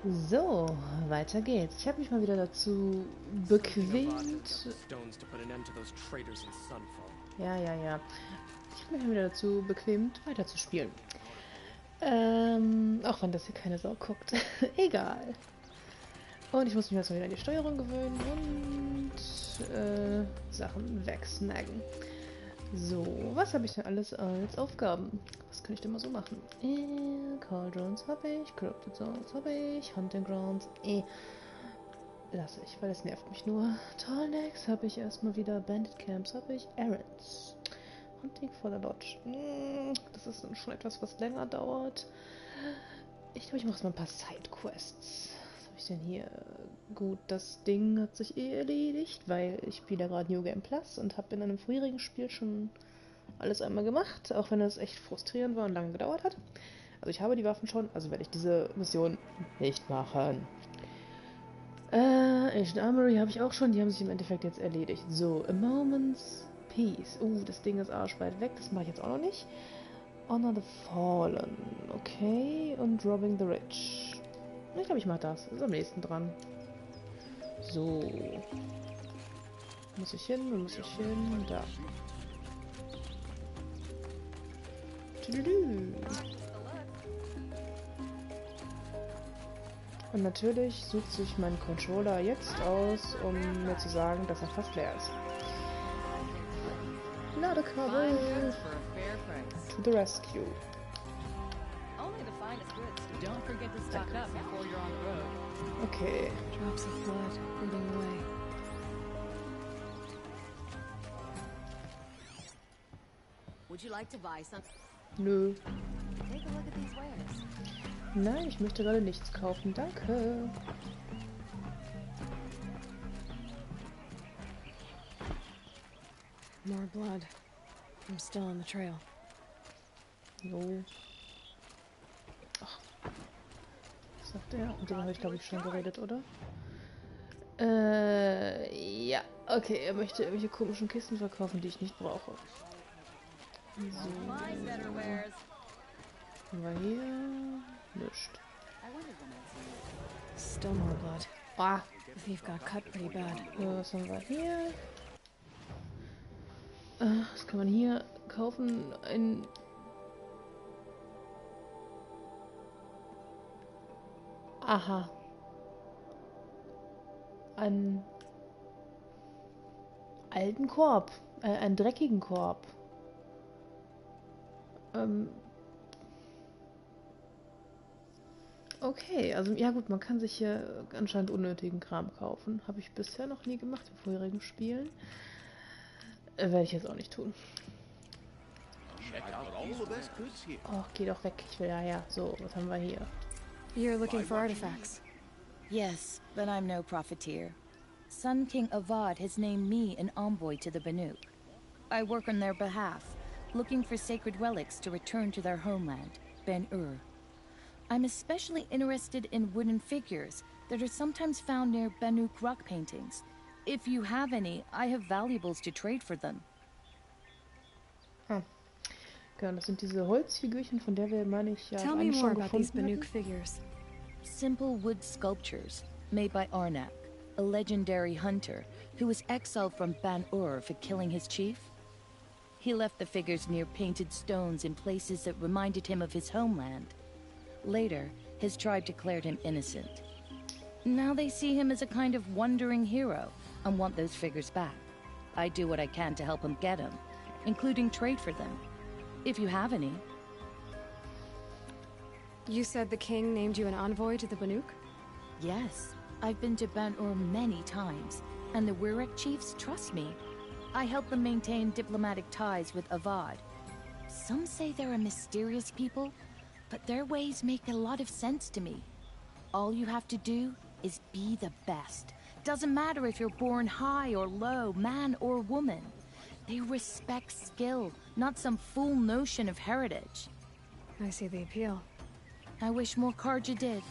So, weiter geht's. Ich habe mich mal wieder dazu bequemt. Ja. Ich habe mich mal wieder dazu bequemt, weiter zu spielen. Auch wenn das hier keine Sau guckt. Egal. Und ich muss mich erstmal wieder an die Steuerung gewöhnen und Sachen wegsnaggen. So, was habe ich denn alles als Aufgaben? Was kann ich denn mal so machen? Call Drones habe ich, Corrupted Zones habe ich, Hunting Grounds, lasse ich, weil es nervt mich nur. Tallnecks habe ich erstmal wieder, Bandit Camps habe ich, Errands. Hunting for the Lodge. Das ist dann schon etwas, was länger dauert. Ich glaube, ich mache erstmal ein paar Sidequests. Was habe ich denn hier? Gut, das Ding hat sich erledigt, weil ich spiele ja gerade New Game Plus und habe in einem vorherigen Spiel schon alles einmal gemacht, auch wenn es echt frustrierend war und lange gedauert hat. Also ich habe die Waffen schon, also werde ich diese Mission nicht machen. Ancient Armory habe ich auch schon, die haben sich im Endeffekt jetzt erledigt. So, A Moment's Peace. Das Ding ist arschweit weg, das mache ich jetzt auch noch nicht. Honor the Fallen, okay, und Robbing the Rich. Ich glaube, ich mache das ist am nächsten dran. So. Wo muss ich hin, da. Und natürlich sucht sich mein Controller jetzt aus, um mir zu sagen, dass er fast leer ist. Ladekabel! To the rescue. Okay. Drops of blood bleeding away. Would you like to buy something? Nö. Take a look at these wares. Nein, ich möchte gerade nichts kaufen. Danke. More blood. I'm still on the trail. So. Ach. Was sagt er? Mit dem habe ich, glaube ich, schon geredet, oder? Ja. Okay, er möchte irgendwelche komischen Kisten verkaufen, die ich nicht brauche. So. Haben wir hier? Nichts. Still more blood. Ah. The thief got cut pretty bad. Was haben wir hier? Was kann man hier kaufen? Ein... Aha. Einen alten Korb. Einen dreckigen Korb. Okay, also ja gut, man kann sich hier anscheinend unnötigen Kram kaufen. Habe ich bisher noch nie gemacht in vorherigen Spielen. Werde ich jetzt auch nicht tun. Oh, geh doch weg. Ich will ja. So, was haben wir hier? You're looking for artifacts. Yes, but I'm no profiteer. Sun King Avad has named me an envoy to the Banuk. I work on their behalf, looking for sacred relics to return to their homeland, Ben-Ur. I'm especially interested in wooden figures that are sometimes found near Banuk rock paintings. If you have any, I have valuables to trade for them. Genau, das sind diese Holzfigürchen, von der wir, meine ich, ja Tell me more about these gefunden Banuk figures. Simple wood sculptures made by Arnak, a legendary hunter who was exiled from Ban-Ur for killing his chief. He left the figures near painted stones in places that reminded him of his homeland. Later, his tribe declared him innocent. Now they see him as a kind of wandering hero and want those figures back. I do what I can to help him get them, including trade for them. If you have any. You said the king named you an envoy to the Banuk? Yes, I've been to Ban-Ur many times, and the Wirek chiefs trust me. I help them maintain diplomatic ties with Avad. Some say they're a mysterious people, but their ways make a lot of sense to me. All you have to do is be the best. Doesn't matter if you're born high or low, man or woman. They respect skill, not some fool notion of heritage. I see the appeal. I wish more Karja did.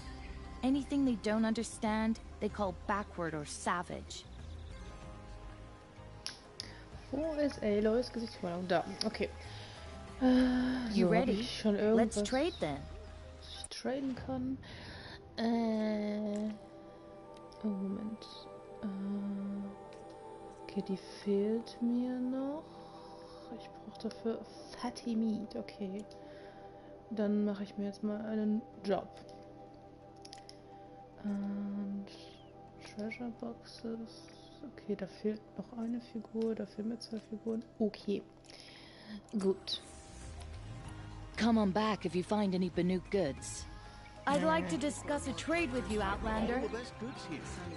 Anything they don't understand, they call backward or savage. Wo ist Aloys Gesichtsmalung? Da, okay. You So, ready? ich schon irgendwas, Let's trade then. was ich traden kann. Oh, Moment. Okay, die fehlt mir noch. Ich brauche dafür Fatty Meat. Okay. Dann mache ich mir jetzt mal einen Job. Und Treasure Boxes. Okay, da fehlt noch eine Figur. Da fehlen mir 2 Figuren. Okay. Gut. Come on back if you find any Banuk goods. I'd like to discuss a trade with you, Outlander.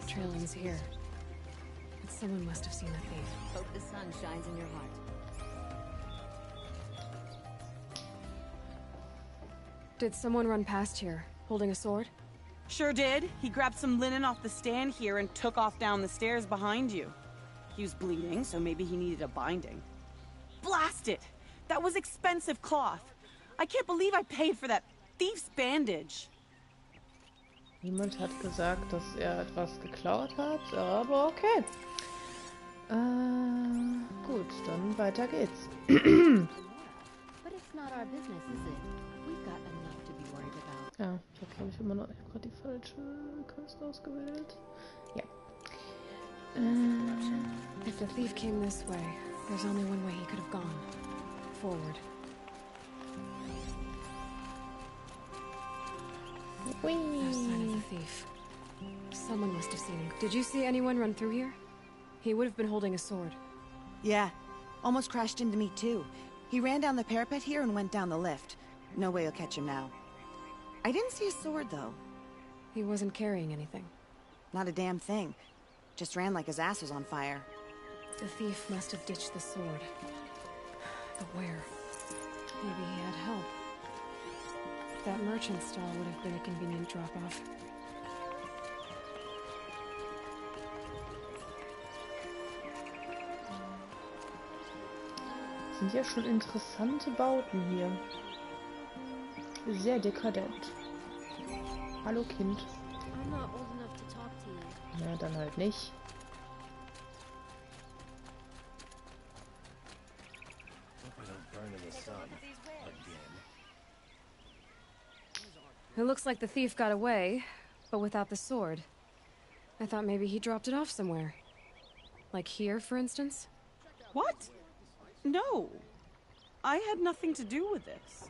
Trailing's here. But someone must have seen the thief. Hope the sun shines in your heart. Did someone run past here, holding a sword? Sure did. He grabbed some linen off the stand here and took off down the stairs behind you. He was bleeding, so maybe he needed a binding. Blast it! That was expensive cloth. I can't believe I paid for that thief's bandage. Niemand hat gesagt, dass etwas geklaut hat, aber okay. Gut, dann weiter geht's. But it's not our business, is it? We've got enough to be worried about. Ja, ich habe glaube ich immer noch. Ich habe gerade die falsche Quest ausgewählt. Ja. If the thief came this way, there's only one way he could have gone. Forward. No sign of the thief. Someone must have seen him. Did you see anyone run through here? He would have been holding a sword. Yeah, almost crashed into me too. He ran down the parapet here and went down the lift. No way you'll catch him now. I didn't see a sword though. He wasn't carrying anything. Not a damn thing. Just ran like his ass was on fire. The thief must have ditched the sword. But where? Maybe he had help. That merchant stall would have been a convenient drop-off. Sind ja schon interessante Bauten hier. Sehr dekadent. Hallo Kind. I'm not old enough to talk to you. Na, dann halt nicht. It looks like the thief got away, but without the sword. I thought maybe he dropped it off somewhere. Like here, for instance? What? No. I had nothing to do with this.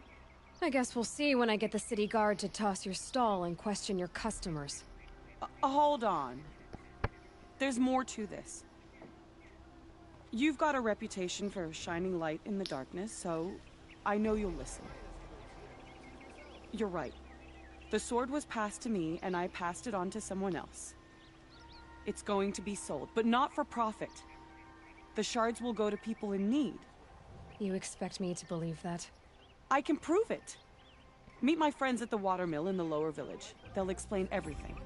I guess we'll see when I get the city guard to toss your stall and question your customers. Hold on. There's more to this. You've got a reputation for shining light in the darkness, so I know you'll listen. You're right. The sword was passed to me, and I passed it on to someone else. It's going to be sold, but not for profit. The shards will go to people in need. You expect me to believe that? I can prove it. Meet my friends at the watermill in the lower village. They'll explain everything.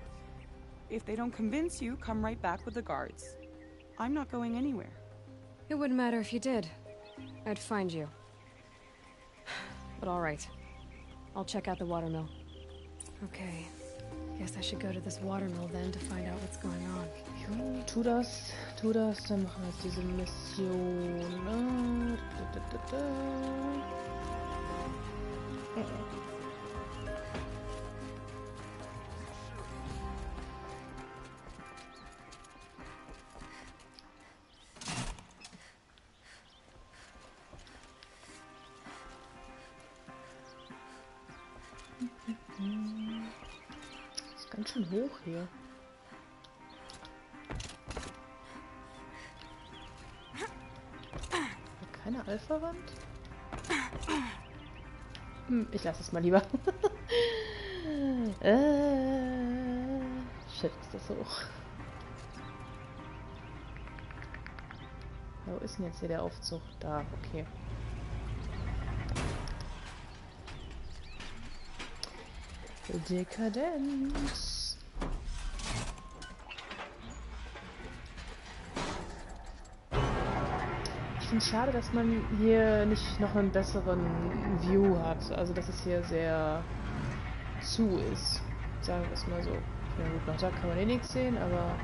If they don't convince you, come right back with the guards. I'm not going anywhere. It wouldn't matter if you did. I'd find you. But all right. I'll check out the watermill. Okay. Guess I should go to this watermill then to find out what's going on. Jo, tu das, dann machen wir jetzt diese Mission. Das ist ganz schön hoch hier. Keine Alpha-Wand? Ich lasse es mal lieber. Shit, ist das hoch. Wo ist denn jetzt hier der Aufzug? Da, okay. Dekadenz. Ich finde es schade, dass man hier nicht noch einen besseren View hat. Also, dass es hier sehr zu ist. Sagen wir es mal so. Ja gut, noch da kann man eh nichts sehen, aber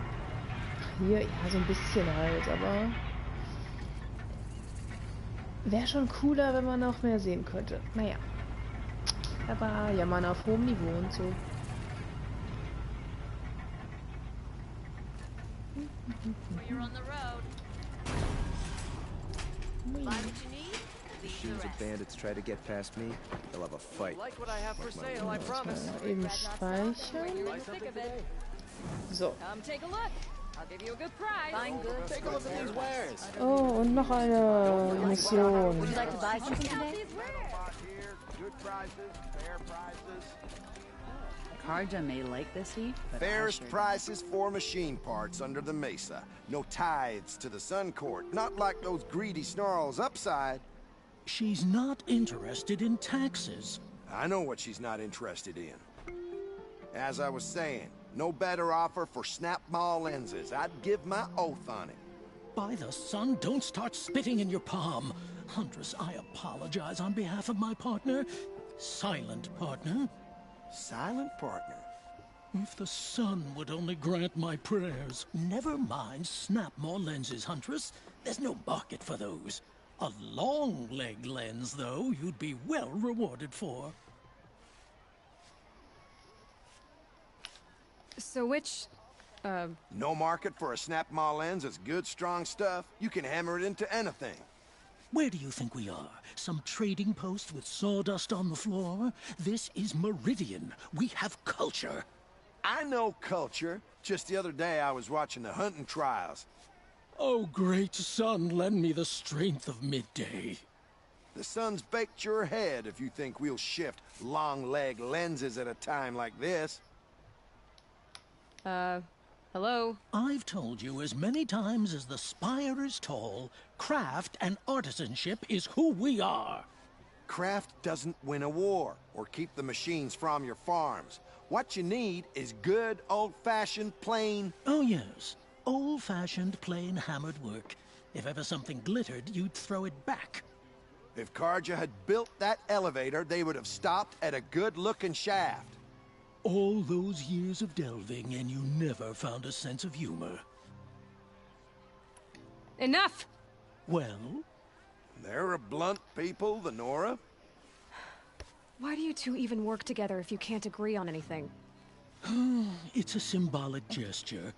hier, ja, so ein bisschen halt, aber wäre schon cooler, wenn man noch mehr sehen könnte. Naja. Aber ja, man auf hohem Niveau und so. you're on the road. Buy what you need, leave the Machines rest. of bandits try to get past me, they'll have a fight. Like what I have for sale, I promise. Eben speichern. So. Come take a look. I'll give you a good price. Buying goods. Take a look at these wares. Oh, und noch eine Mission. Would you like to buy something today? Good prices, fair prices. Karja may like this heat, but Fairest Asher- prices for machine parts under the mesa. No tithes to the Sun Court, not like those greedy snarls upside. She's not interested in taxes. I know what she's not interested in. As I was saying, no better offer for snap mall lenses. I'd give my oath on it. By the sun, don't start spitting in your palm. Huntress, I apologize on behalf of my partner. Silent partner. Silent partner. If the sun would only grant my prayers. Never mind snap more lenses, Huntress. There's no market for those. A long leg lens, though, you'd be well rewarded for. So which, No market for a snap mall lens is good, strong stuff. You can hammer it into anything. Where do you think we are? Some trading post with sawdust on the floor? This is Meridian. We have culture. I know culture. Just the other day I was watching the hunting trials. Oh, great sun, lend me the strength of midday. The sun's baked your head if you think we'll shift long leg lenses at a time like this. hello? I've told you as many times as the spire is tall, craft and artisanship is who we are. Craft doesn't win a war or keep the machines from your farms. What you need is good, old-fashioned, plain... Oh, yes. Old-fashioned, plain hammered work. If ever something glittered, you'd throw it back. If Karja had built that elevator, they would have stopped at a good-looking shaft. All those years of delving, and you never found a sense of humor. Enough! Well? They're a blunt people, the Nora. Why do you two even work together if you can't agree on anything? It's a symbolic gesture.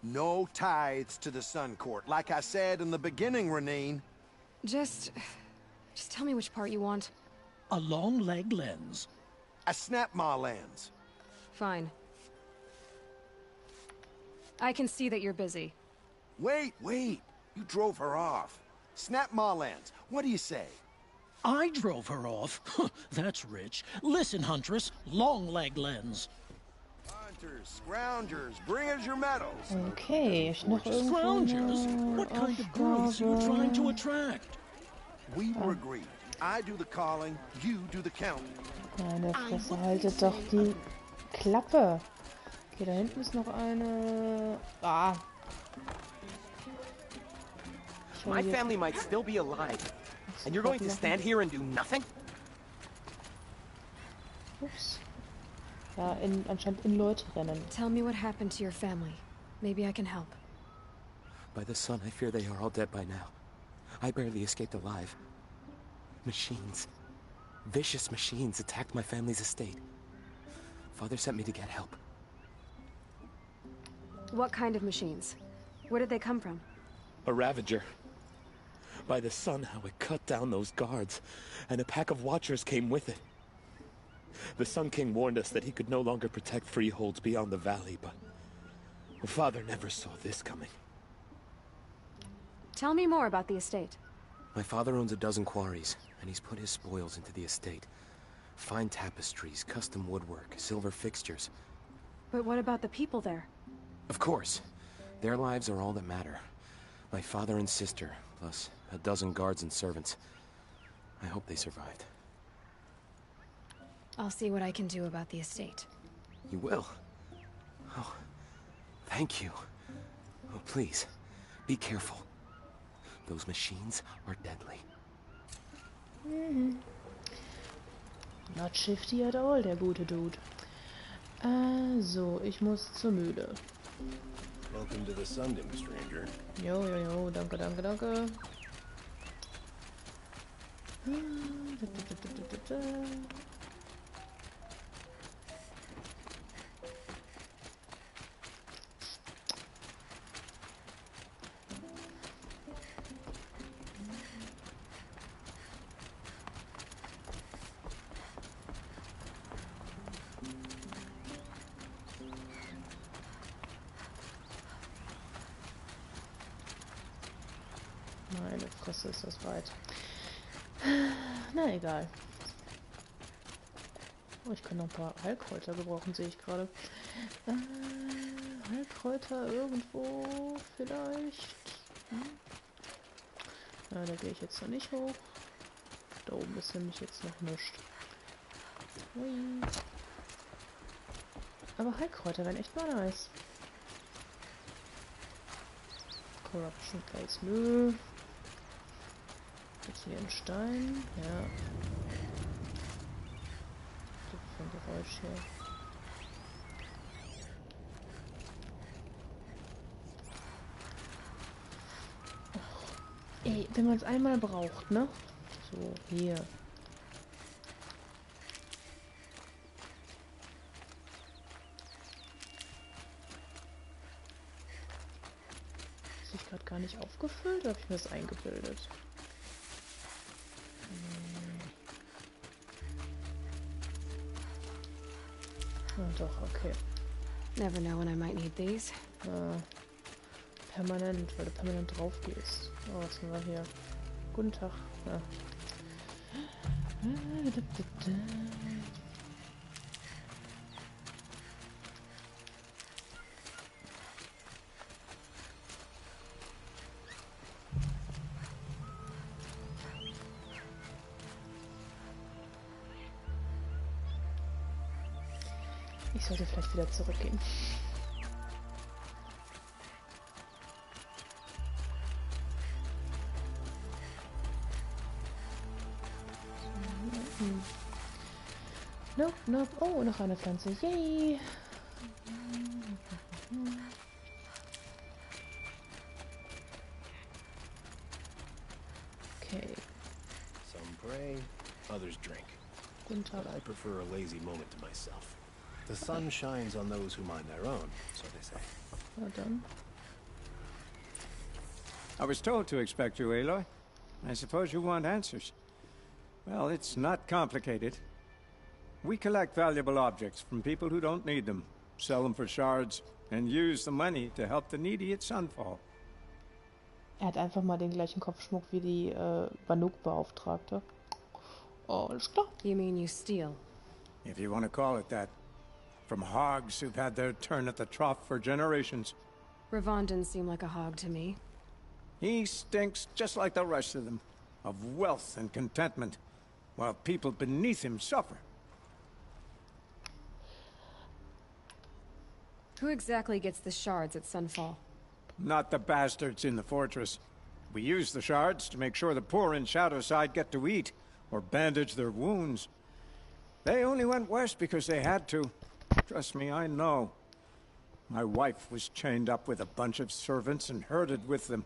No tithes to the Sun Court, like I said in the beginning, Renine. Just tell me which part you want. A long leg lens. A snap ma lens. Fine. I can see that you're busy. Wait. You drove her off. Snap ma lens. What do you say? I drove her off. That's rich. Listen, Huntress, long leg lens. Hunters, scroungers, bring us your medals. Okay, ich noch irgendwo Scroungers? eine What kind of growth are you trying to attract? We were agreed. I do the calling, you do the counting. Meine Fresse, haltet doch die Klappe. Okay, da hinten ist noch eine... Ah. My family might still be alive. And you're going to stand here and do nothing? Ups. Ja, anscheinend in Leute rennen. Tell me what happened to your family. Maybe I can help. By the sun, I fear they are all dead by now. I barely escaped alive. Machines. Vicious machines attacked my family's estate. Father sent me to get help. What kind of machines? Where did they come from? A Ravager. By the sun, how it cut down those guards, and a pack of watchers came with it. The Sun King warned us that he could no longer protect freeholds beyond the valley, but Father never saw this coming. Tell me more about the estate. My father owns a dozen quarries, and he's put his spoils into the estate. Fine tapestries, custom woodwork, silver fixtures. But what about the people there? Of course. Their lives are all that matter. My father and sister, plus a dozen guards and servants. I hope they survived. I'll see what I can do about the estate. You will? Oh, thank you. Oh, please, be careful. Those machines are deadly. Not shifty at all, der gute Dude. So, ich muss zur Mühle. Welcome to the Sundom, stranger. Jo, danke. Meine Fresse, ist das weit. Na egal. Oh, ich kann noch ein paar Heilkräuter gebrauchen, sehe ich gerade. Heilkräuter irgendwo vielleicht. Na, da gehe ich jetzt noch nicht hoch. Da oben ist nämlich jetzt noch nichts. Hui. Aber Heilkräuter wären echt mal nice. Corruption Place, nö. Jetzt hier ein Stein, ja. So für ein Geräusch hier. Ey, wenn man es einmal braucht, ne? So, hier. Ist sich gerade gar nicht aufgefüllt, oder habe ich mir das eingebildet? Ah, doch, okay. Never know when I might need these. Permanent, weil du permanent drauf gehst. Oh, was haben wir hier? Guten Tag. Ja. Ich sollte vielleicht wieder zurückgehen. Nope, nope. Oh, noch eine Pflanze. Yay! Okay. Some pray, others drink. Guten Tag. But I prefer a lazy moment to myself. The sun shines on those who mind their own, so they say. Well done. I was told to expect you, Aloy. I suppose you want answers. Well, it's not complicated. We collect valuable objects from people who don't need them, sell them for shards, and use the money to help the needy at Sunfall. Hat einfach mal den gleichen Kopfschmuck wie die Banuk-Beauftragte. Oh, alles klar. You mean you steal? If you want to call it that. From hogs who've had their turn at the trough for generations. Ravon didn't seem like a hog to me. He stinks just like the rest of them, of wealth and contentment, while people beneath him suffer. Who exactly gets the shards at Sunfall? Not the bastards in the fortress. We use the shards to make sure the poor in Shadowside get to eat, or bandage their wounds. They only went west because they had to. Trust me, I know. My wife was chained up with a bunch of servants and herded with them.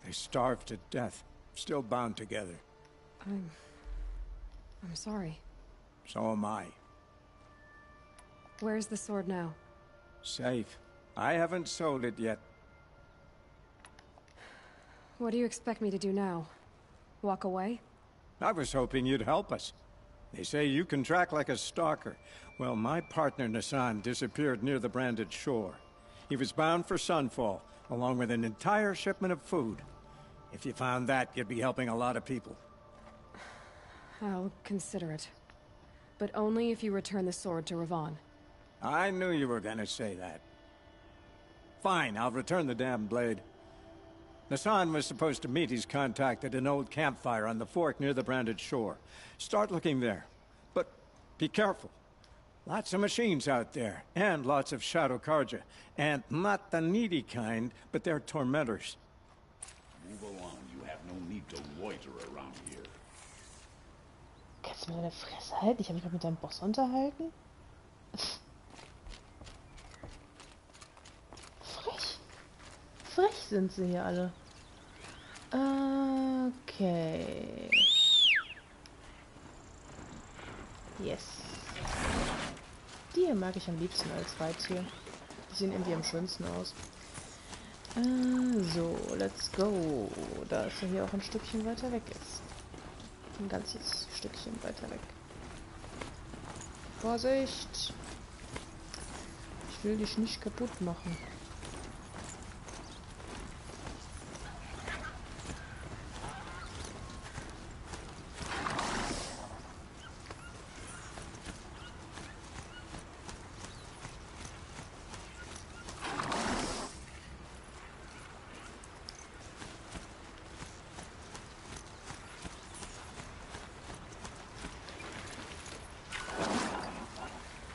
They starved to death, still bound together. I'm sorry. So am I. Where's the sword now? Safe. I haven't sold it yet. What do you expect me to do now? Walk away? I was hoping you'd help us. They say you can track like a stalker. Well, my partner Nassan disappeared near the branded shore. He was bound for Sunfall, along with an entire shipment of food. If you found that, you'd be helping a lot of people. I'll consider it. But only if you return the sword to Ravon. I knew you were gonna say that. Fine, I'll return the damn blade. Nassan was supposed to meet his contact at an old campfire on the fork near the branded shore. Start looking there. But be careful. Lots of machines out there, and lots of Shadow Karja. And not the needy kind, but they're tormentors. Move along. You have no need to loiter around here. Kannst du mir deine Fresse halten? Ich habe mich gerade mit deinem Boss unterhalten. Frech. Frech sind sie hier alle. Okay. Yes. Die hier mag ich am liebsten als Reittier. Die sehen irgendwie am schönsten aus. So, let's go. Da ist er hier auch ein Stückchen weiter weg ist. Ein ganzes Stückchen weiter weg. Vorsicht! Ich will dich nicht kaputt machen.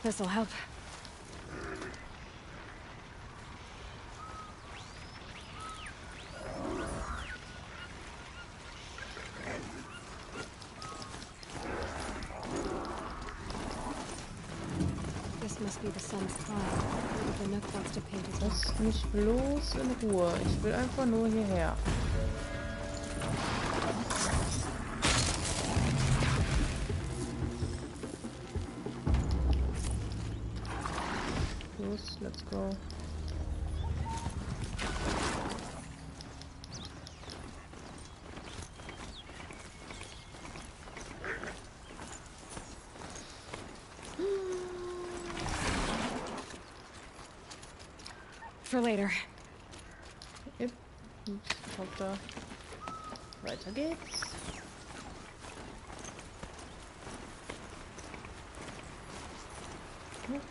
This'll help. This must be the sun's cloud. The Nook wants to paint his Lass mich bloß in Ruhe. Ich will einfach nur hierher. Los, let's go. For later. Yep. Ups, da. Weiter geht's. Hm.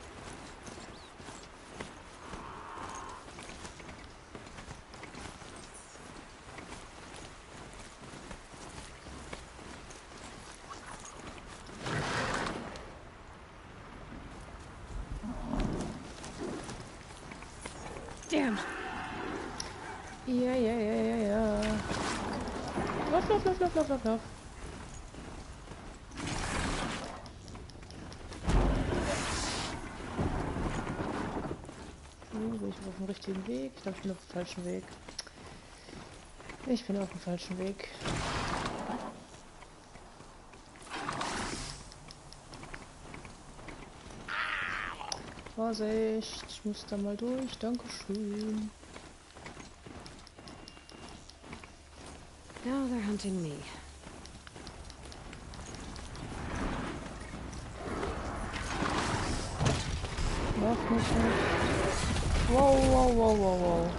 Damn. Ja. Lauf. Bin ich auf dem richtigen Weg? Ich glaube, ich bin auf dem falschen Weg. Ich bin auf dem falschen Weg. Vorsicht, ich muss da mal durch. Dankeschön. Now they're hunting me. Lauf mich nicht. Wow.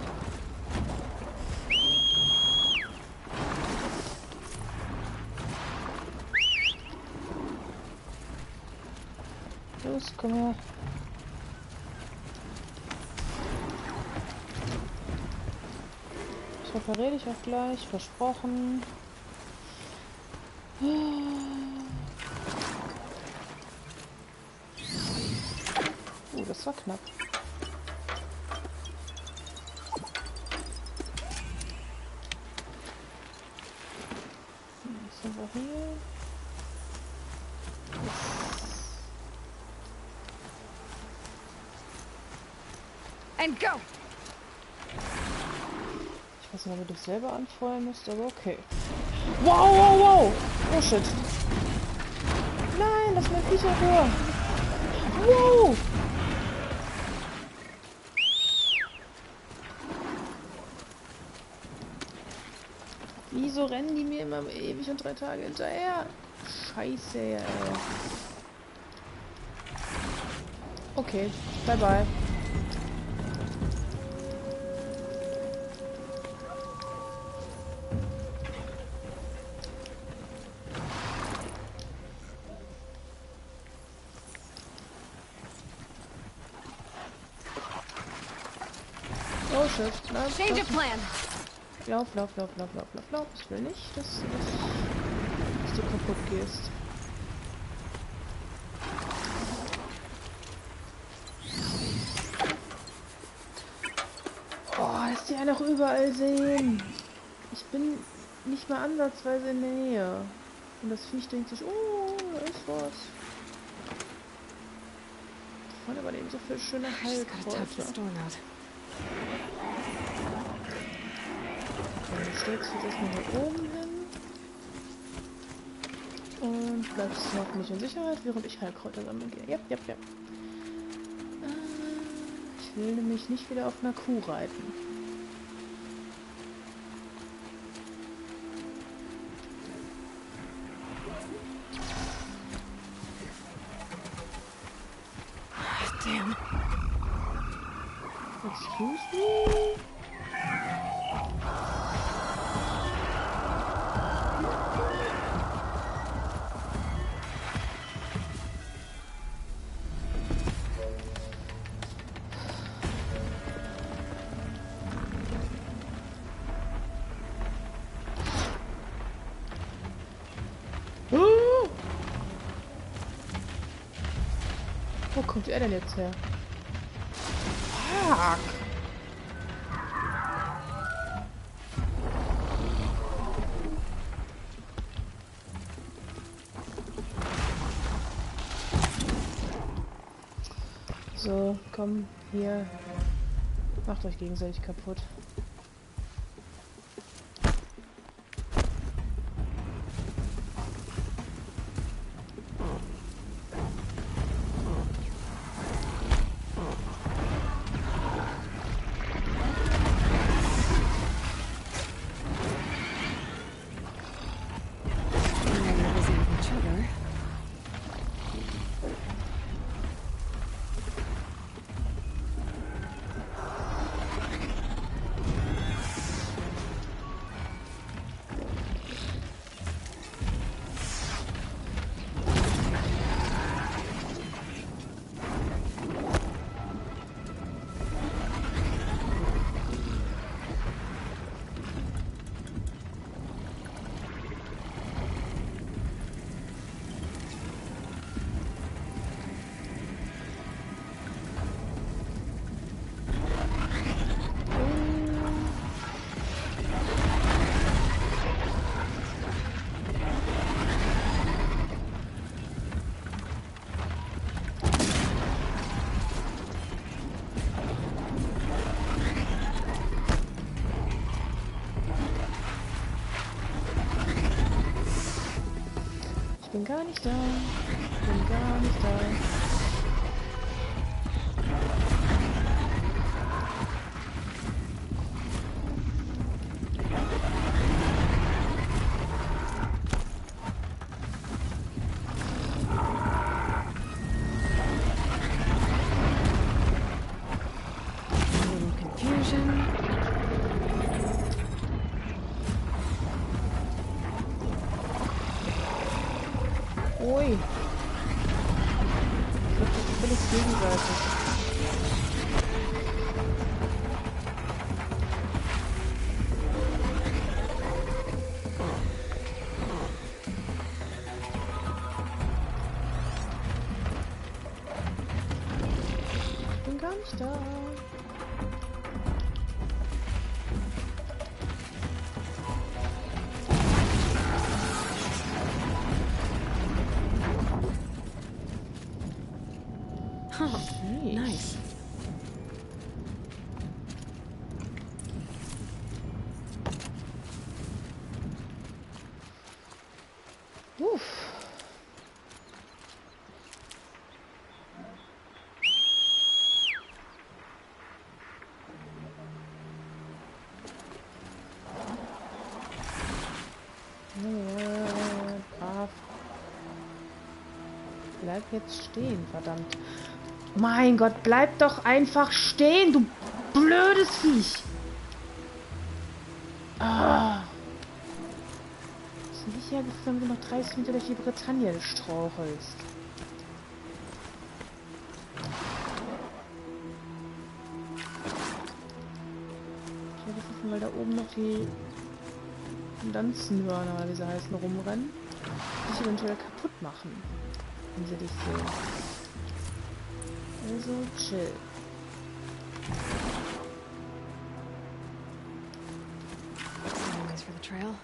Los, komm her. Ich repariere dich auch gleich, versprochen. Das war knapp. Was haben wir hier? And go! Ich weiß nicht, ob du dich selber anfeuern musst, aber okay. Wow! Oh shit. Nein, lass mein Viech in Ruhe. Wow! Wieso rennen die mir immer ewig und 3 Tage hinterher? Scheiße, ey. Okay, bye. Oh shit. Nein, Change of plan. Lauf. Ich will nicht, dass du kaputt gehst. Oh, dass die einen auch überall sehen. Ich bin nicht mal ansatzweise in der Nähe. Und das Viech denkt sich, oh, da ist was. Vorne aber eben so viel schöne Heilkräuter. Du stellst dich erstmal hier oben hin und bleibst hoffentlich in Sicherheit, während ich Heilkräuter sammeln gehe. Yep. Ich will nämlich nicht wieder auf einer Kuh reiten. Damn. Excuse me? kommt er denn jetzt her? Fuck! So, komm, hier. Macht euch gegenseitig kaputt. Ich bin gar nicht da. Ich bin gar nicht da. Ui. Das ist völlig gegenseitig. Ich bin gar nicht da. Oh, nice. Uff. Brav. Bleib jetzt stehen, verdammt. Mein Gott, bleib doch einfach stehen, du blödes Viech. Ah. Ist nicht hergeführt, wenn du noch 30 Meter durch die Bretagne strauchelst. Ich habe vergessen, weil da oben noch die Lanzenhörner, oder wie sie heißen, rumrennen. Die dich eventuell kaputt machen, wenn sie dich sehen. Also chill. Anyways for the trail.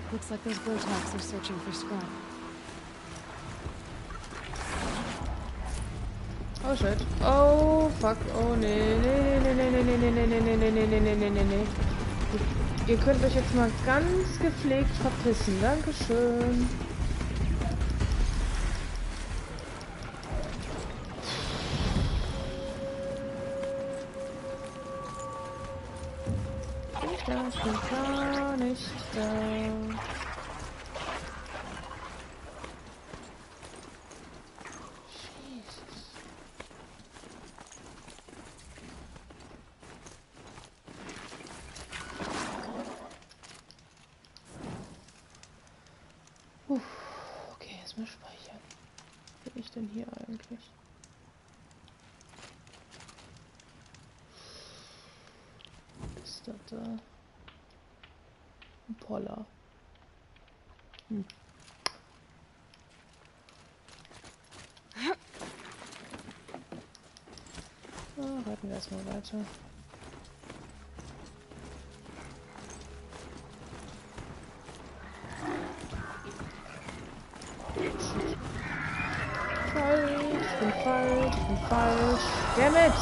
Looks like those Botox are searching for scrap. Oh shit. Oh fuck. Oh nee. Nee. Ihr könnt euch jetzt mal ganz gepflegt verpissen. Dankeschön. Ich bin gar nicht da. Okay, erstmal speichern. Was bin ich denn hier eigentlich? Was ist das da? Ein Poller. Hm. Reiten wir erstmal weiter. Ich bin falsch. Dammit!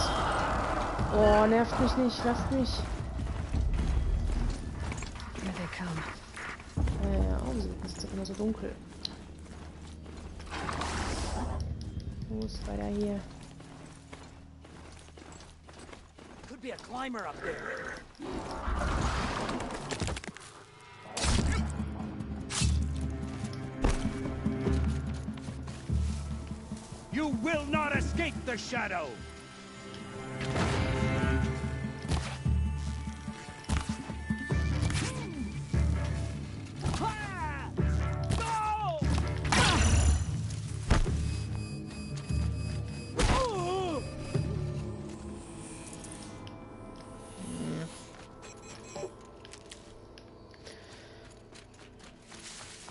Oh, nervt mich nicht, lasst mich. Here they come. Ja, es ist immer so dunkel. Wo ist weiter hier? Could be a climber up there. You will not escape the shadow!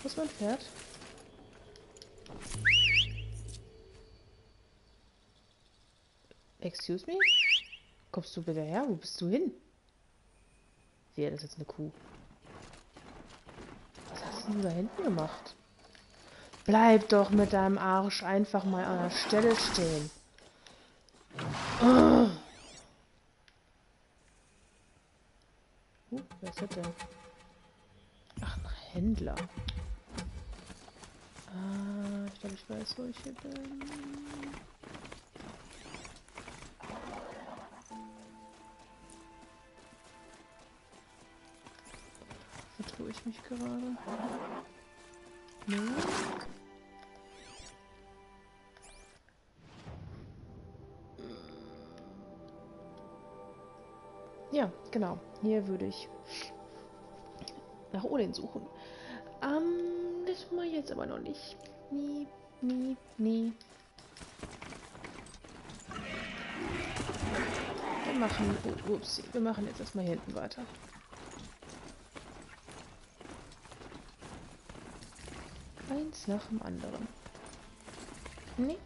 Wo ist mein Pferd? Excuse me? Kommst du bitte her? Wo bist du hin? Wer ist jetzt eine Kuh? Was hast du da hinten gemacht? Bleib doch mit deinem Arsch einfach mal an der Stelle stehen. Oh. Wer ist das denn? Ach, ein Händler. Ah, ich glaube, ich weiß, wo ich hier bin. Vertue ich mich gerade? Nee. Ja, genau. Hier würde ich nach Odin suchen. Das mache ich jetzt aber noch nicht. Nie. Wir machen jetzt erstmal hier hinten weiter. Eins nach dem anderen. Nee.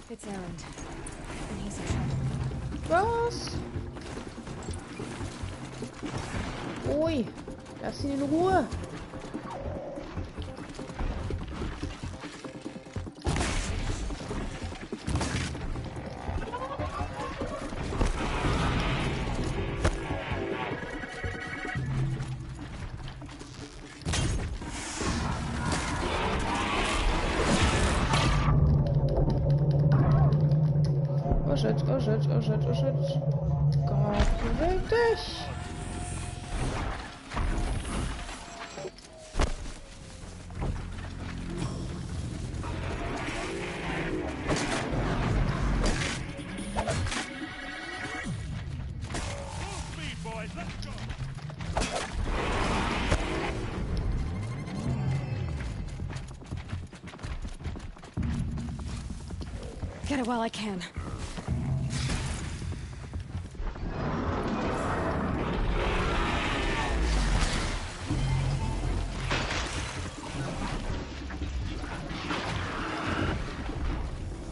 It's Errand. And he's in trouble. Was? Ui, lass ihn in Ruhe. Oh shit. Gott, beweg dich! Get it while I can.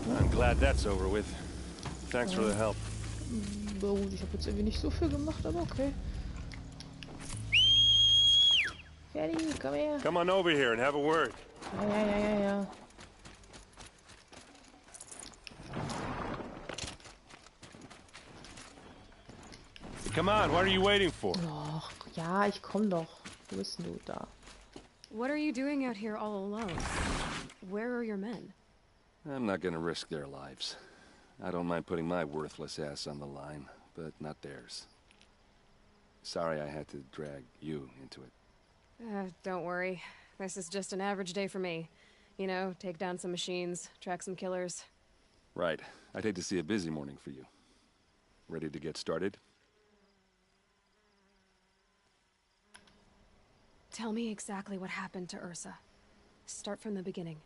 I'm glad that's over with. Thanks for the help. Gut, ich habe jetzt irgendwie nicht so viel gemacht, aber okay. Ferdi, komm her. Come on over here and have a word. Ja. Come on, what are you waiting for? Och, ja, ich komm doch. Wo bist denn du da? What are you doing out here all alone? Where are your men? I'm not gonna risk their lives. I don't mind putting my worthless ass on the line, but not theirs. Sorry I had to drag you into it. Don't worry. This is just an average day for me. You know, take down some machines, track some killers. Right. I'd hate to see a busy morning for you. Ready to get started? Tell me exactly what happened to Ursa. Start from the beginning.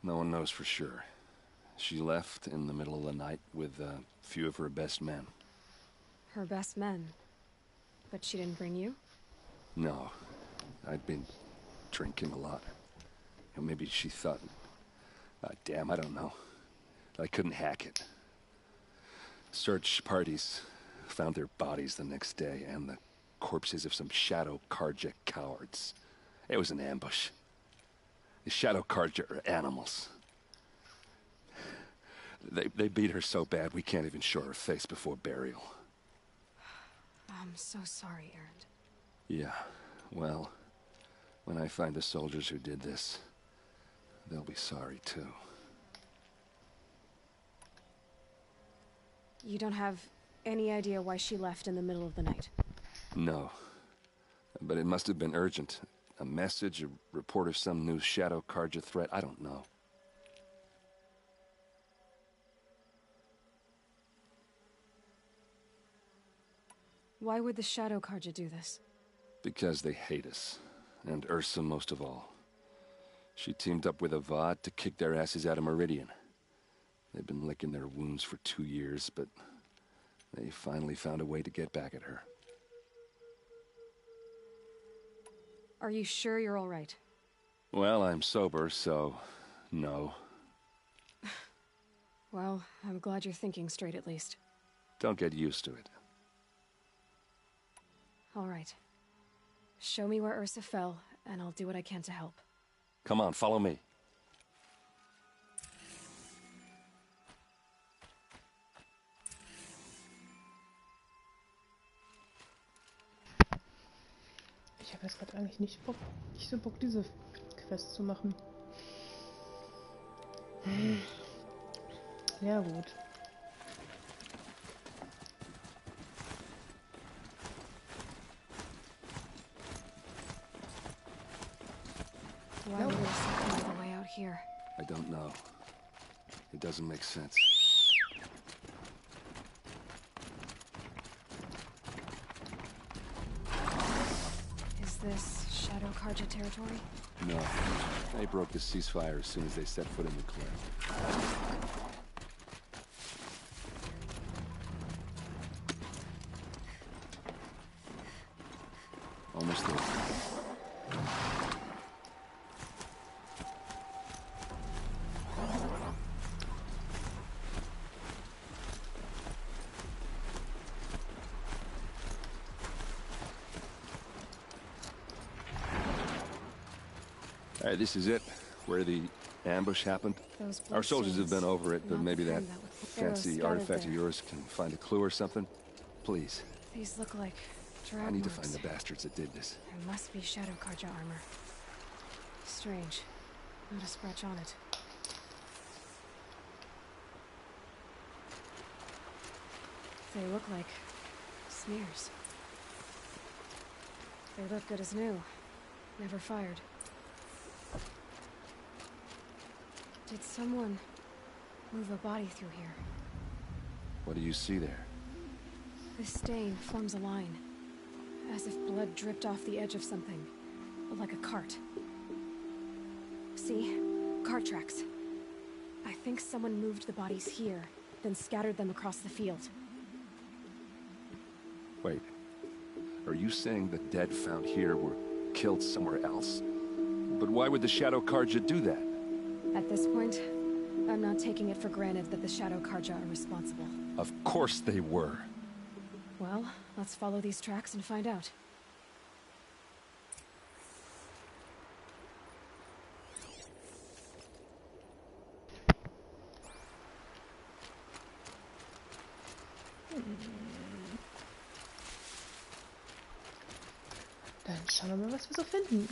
No one knows for sure. She left in the middle of the night with a few of her best men. Her best men? But she didn't bring you? No. I'd been drinking a lot. And maybe she thought... damn, I don't know. I couldn't hack it. Search parties found their bodies the next day, and the corpses of some Shadow Karja cowards. It was an ambush. The Shadow Karja are animals. They beat her so bad we can't even show her face before burial. I'm so sorry, Erend. Yeah, well, when I find the soldiers who did this, they'll be sorry too. You don't have any idea why she left in the middle of the night? No. But it must have been urgent. A message, a report of some new Shadow Karja threat, I don't know. Why would the Shadow Karja do this? Because they hate us. And Ursa most of all. She teamed up with Avad to kick their asses out of Meridian. They've been licking their wounds for 2 years, but they finally found a way to get back at her. Are you sure you're all right? Well, I'm sober, so no. Well, I'm glad you're thinking straight at least. Don't get used to it. All right. Show me where Ursa fell, and I'll do what I can to help. Come on, follow me. Ich habe jetzt gerade eigentlich nicht so Bock, diese Quest zu machen. Ja, gut. Why would Ursa come all the way out here? I don't know. It doesn't make sense. Is this Shadow Karja territory? No. They broke the ceasefire as soon as they set foot in the clearing. Almost there. All right, this is it, where the ambush happened. Our soldiers have been over it, but maybe that fancy artifact of yours can find a clue or something. Please. These look like drag I need to marks. find the bastards that did this. There must be Shadow Karja armor. Strange. Not a scratch on it. They look like smears. They look good as new. Never fired. Did someone move a body through here? What do you see there? This stain forms a line, as if blood dripped off the edge of something, like a cart. See? Cart tracks. I think someone moved the bodies here, then scattered them across the field. Wait. Are you saying the dead found here were killed somewhere else? But why would the Shadow Karja do that? At this point, I'm not taking it for granted that the Shadow Karja are responsible. Of course they were. Well, let's follow these tracks and find out. Dann schauen wir mal, was wir so finden.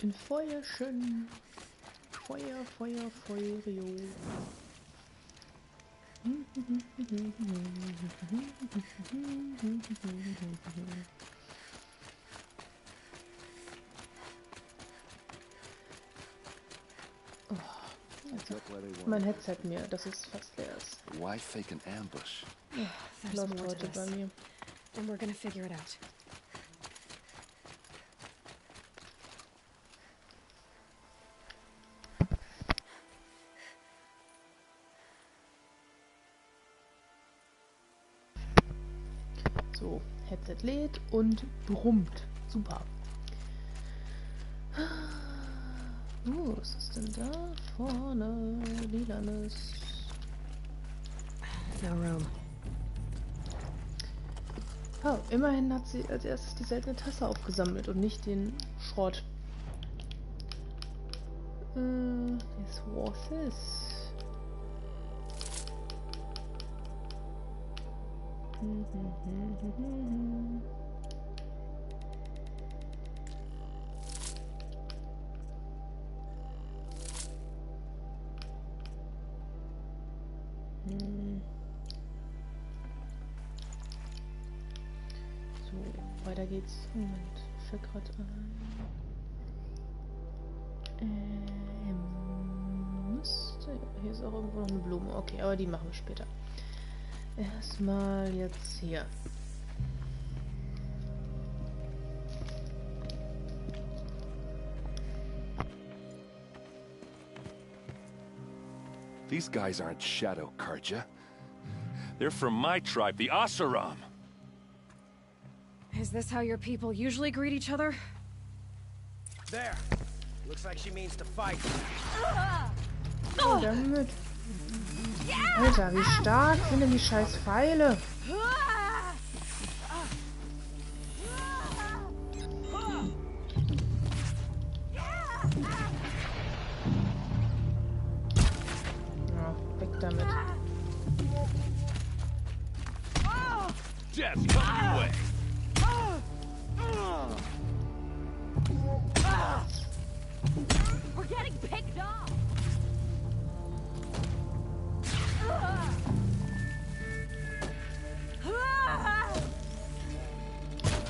In Feuerchen. Feuer, Feuer, Feuerio. Oh, also mein Headset mir, dass es fast leer ist. Why fake an ambush? Läuft heute bei mir. And we're gonna figure it out. So, Headset lädt und brummt. Super. Was ist denn da vorne? Lilanes. No room. Oh, immerhin hat sie als erstes die seltene Tasse aufgesammelt und nicht den Schrott. This was this. So, weiter geht's. Moment, ich fällt gerade ein. Hier ist auch irgendwo noch eine Blume. Okay, aber die machen wir später. Erstmal jetzt hier. These guys aren't Shadow Karja. They're from my tribe, the Asaram. Is this how your people usually greet each other? There. Looks like she means to fight. Oh, damit. Alter, wie stark sind denn die scheiß Pfeile? Ja, weg damit. Death come your way. We're getting picked off.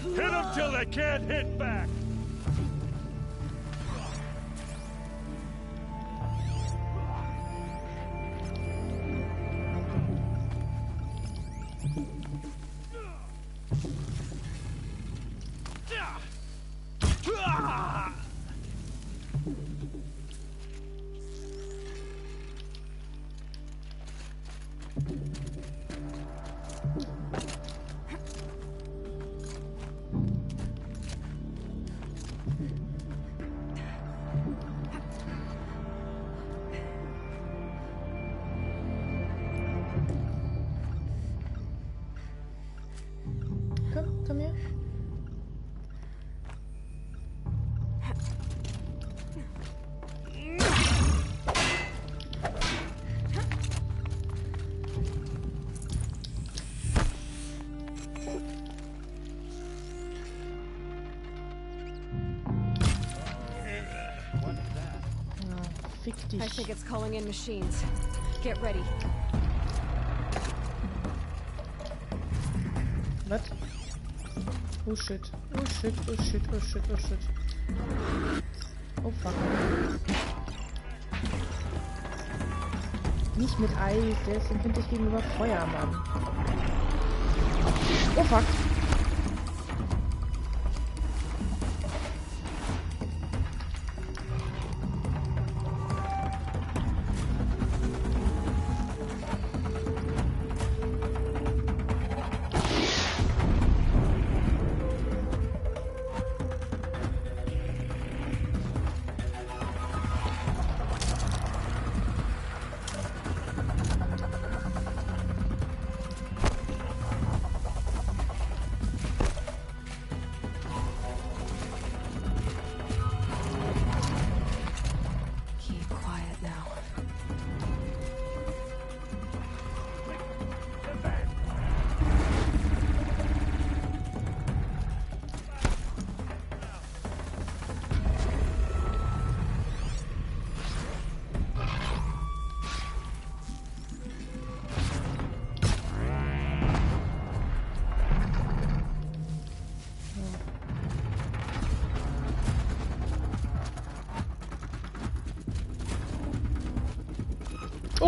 Hit them till they can't hit back. Komm her. Fick dich. I think it's calling in machines. Get ready. Was? Oh shit. Oh shit, oh shit, oh shit, oh shit. Oh fuck. Nicht mit Eis, der ist empfindlich gegenüber Feuer, Mann. Oh fuck.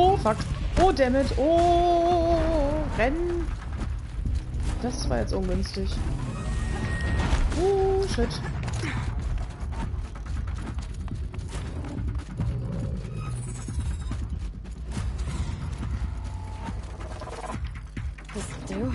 Oh, fuck. Oh, dammit. Oh, renn. Das war jetzt ungünstig. Oh, shit. This'll do.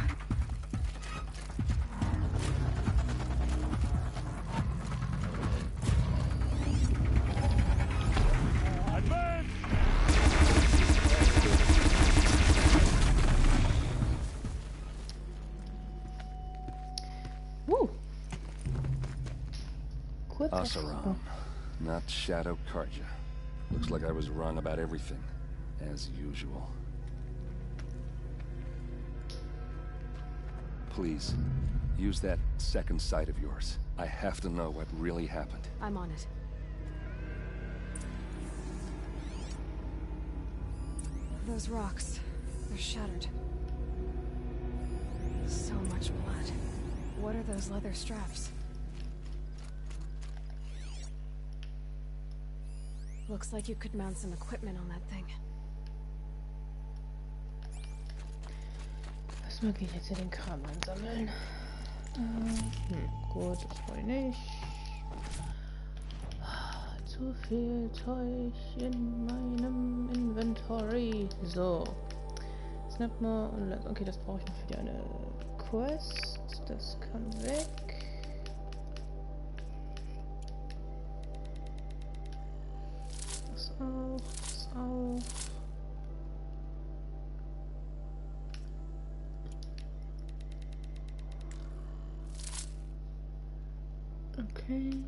Asaram, not Shadow Karja. Looks like I was wrong about everything, as usual. Please, use that second sight of yours. I have to know what really happened. I'm on it. Those rocks, they're shattered. So much blood. What are those leather straps? Looks like you could mount some equipment on that thing. Erstmal gehe ich jetzt hier den Kram einsammeln. Gut, das brauche ich nicht. Zu viel Zeug in meinem Inventory. So. Snap mal und okay, das brauche ich noch für die eine Quest. Das kann weg. Das auch, das auch. Okay.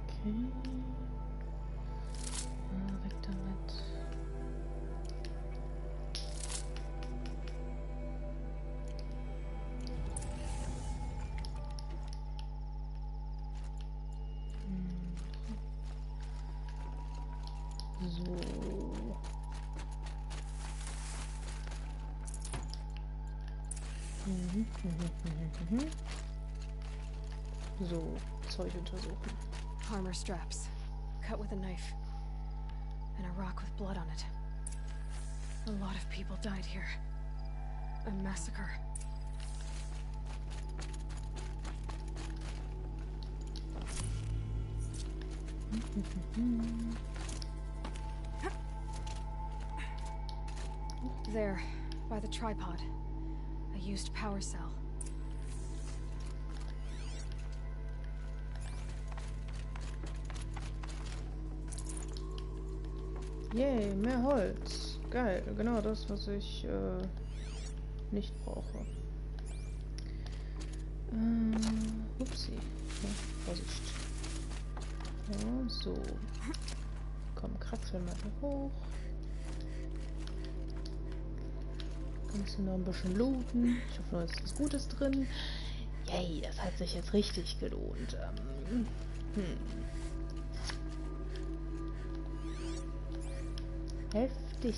Okay. Weg damit. So. So, Zeug untersuchen. Armor straps, cut with a knife, and a rock with blood on it. A lot of people died here. A massacre. There, by the tripod. A used power cell. Yay, mehr Holz. Geil, genau das, was ich nicht brauche. Upsi. Ja, Vorsicht. Ja, so. Komm, kraxeln mal hier hoch. Kannst du noch ein bisschen looten. Ich hoffe, da ist was Gutes drin. Yay, das hat sich jetzt richtig gelohnt. Heftig.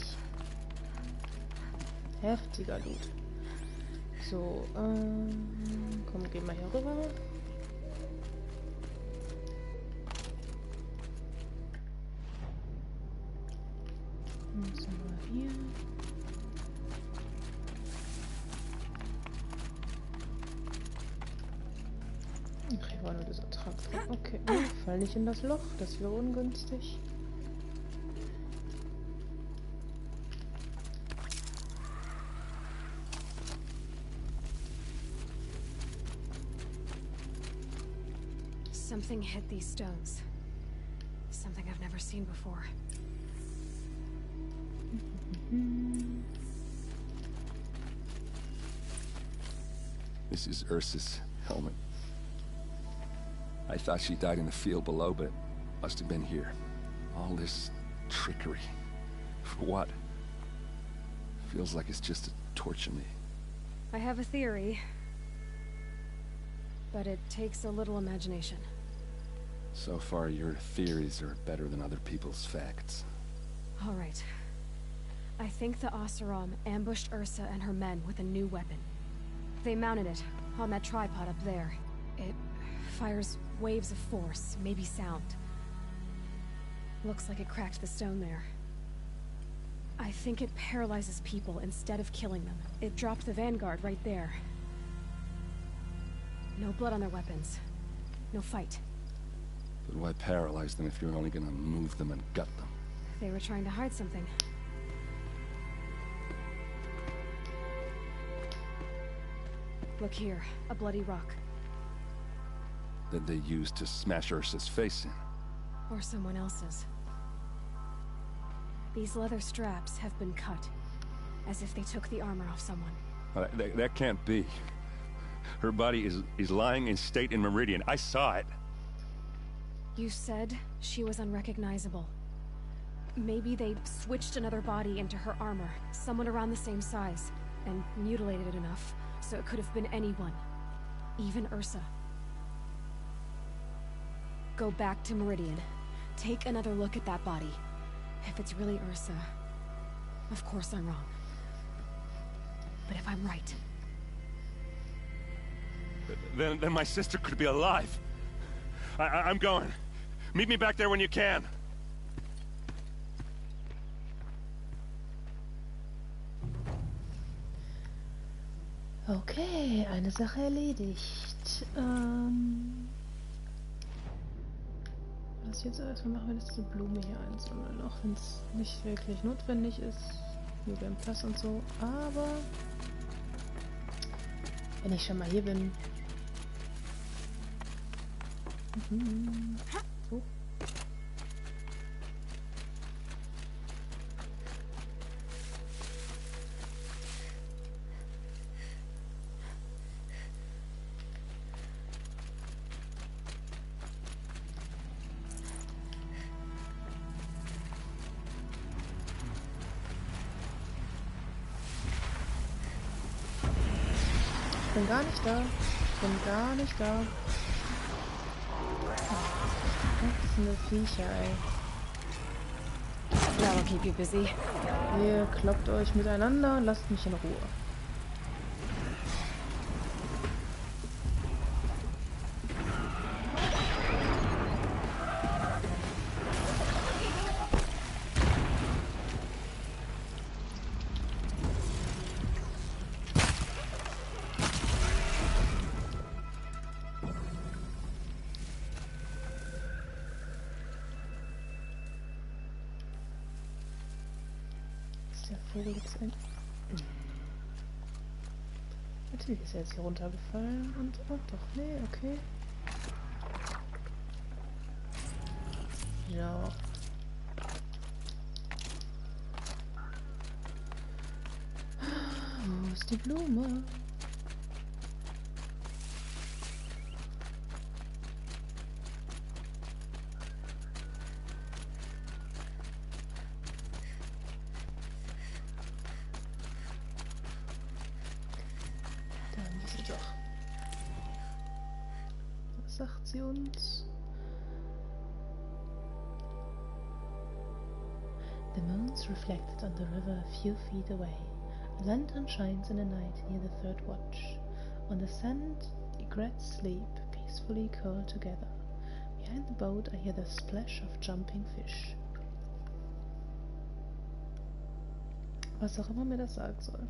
Heftiger Loot. So, komm, gehen wir hier rüber. Was haben wir hier? Ach, hier war nur dieser Traktor. Okay, fall nicht in das Loch, das wäre ungünstig. Something hit these stones. Something I've never seen before. This is Ursa's helmet. I thought she died in the field below, but must have been here. All this trickery. For what? Feels like it's just to torture me. I have a theory, but it takes a little imagination. So far, your theories are better than other people's facts. All right. I think the Oseram ambushed Ursa and her men with a new weapon. They mounted it on that tripod up there. It Fires waves of force, maybe sound. Looks like it cracked the stone there. I think it paralyzes people instead of killing them. It dropped the vanguard right there. No blood on their weapons. No fight. But why paralyze them if you're only gonna move them and gut them? They were trying to hide something. Look here, a bloody rock. That they used to smash Ursa's face in. Or someone else's. These leather straps have been cut, as if they took the armor off someone. That can't be. Her body is lying in state in Meridian. I saw it. You said she was unrecognizable. Maybe they switched another body into her armor, someone around the same size, and mutilated it enough, so it could have been anyone. Even Ursa. Go back to Meridian. Take another look at that body. If it's really Ursa, of course I'm wrong. But if I'm right... Then my sister could be alive. I'm going. Meet me back there when you can. Okay, eine Sache erledigt. Was ich jetzt erstmal machen will, ist diese Blume hier einsammeln. Auch wenn es nicht wirklich notwendig ist. Nur beim Pass und so. Aber wenn ich schon mal hier bin. Oh. Ich bin gar nicht da. Ich bin gar nicht da. Ätzende Viecher, ey. That'll keep you busy. Ihr kloppt euch miteinander und lasst mich in Ruhe. Der Vogel jetzt ein. Natürlich ist er jetzt hier runtergefallen und. Oh doch, nee, okay. Ja. Wo ist die Blume? Sagt sie uns? The moon's reflected on the river a few feet away. A lantern shines in the night near the third watch. On the sand, egrets sleep, peacefully curled together. Behind the boat I hear the splash of jumping fish. Was auch immer mir das sagen soll.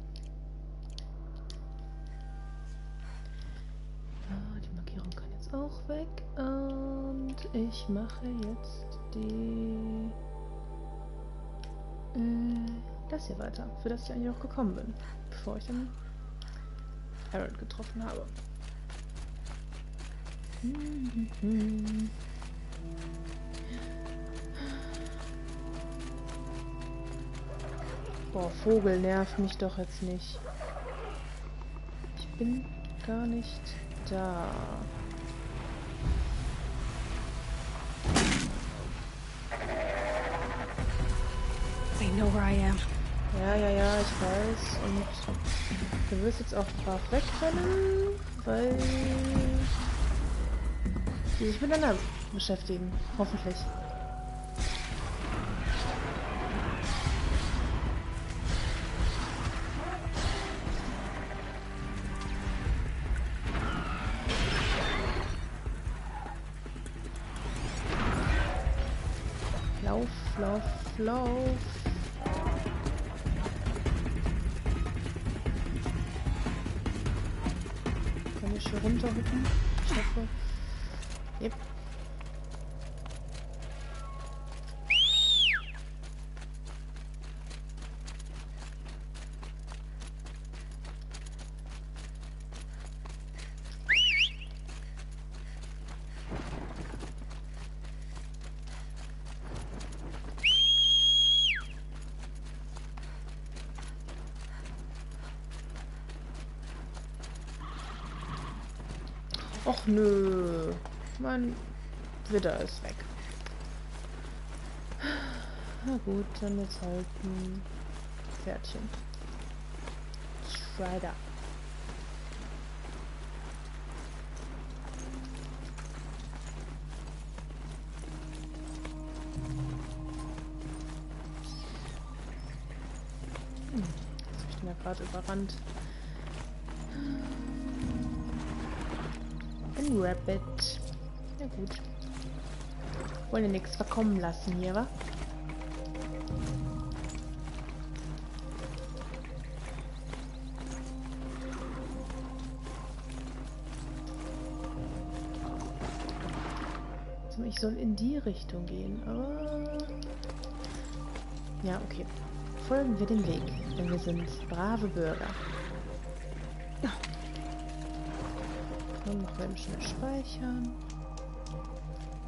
Die Markierung kann jetzt auch weg. Und ich mache jetzt die... das hier weiter, für das ich eigentlich auch gekommen bin, bevor ich dann Harold getroffen habe. Boah, Vogel, nerv mich doch jetzt nicht. Ich bin gar nicht da. They know where I am. Ja, ich weiß. Und du wirst jetzt auch brav wegrennen, weil die sich miteinander beschäftigen. Hoffentlich. lauf, lauf. Kann ich hier runterrücken? Ich hoffe. Yep. Och nö. Mein Widder ist weg. Na gut, dann jetzt halt ein Pferdchen. Strider. Jetzt hab ich den ja gerade überrannt. Ein Rabbit. Na gut. Wollen ja nichts verkommen lassen hier, wa? Also ich soll in die Richtung gehen, aber... Ja, okay. Folgen wir den Weg, denn wir sind brave Bürger. Und noch eben schnell speichern.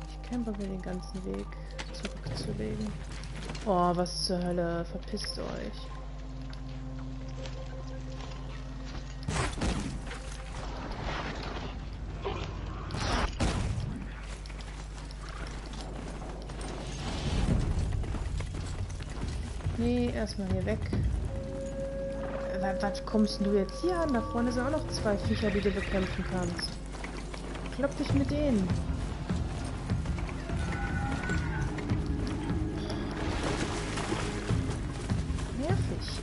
Ich kämpfe mir den ganzen Weg zurückzulegen. Oh, was zur Hölle. Verpisst euch. Nee, erstmal hier weg. Was kommst du jetzt hier an? Da vorne sind auch noch 2 Viecher, die du bekämpfen kannst. Klopp dich mit denen. Nervig.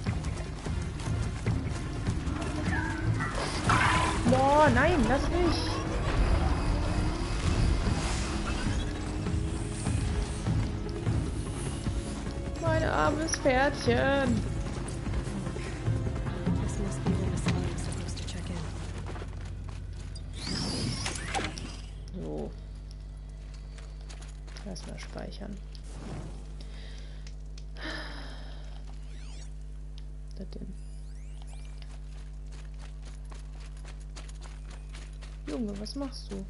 Boah, nein, lass mich. Mein armes Pferdchen. So. Erstmal speichern. Das denn? Junge, was machst du?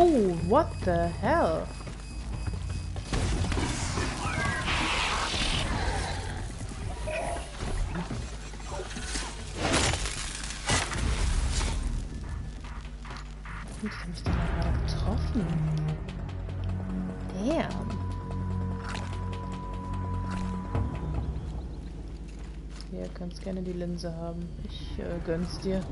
Oh, what the hell? Ich hab mich da gerade getroffen. Damn. Hier, kannst gerne die Linse haben. Ich gönn's dir.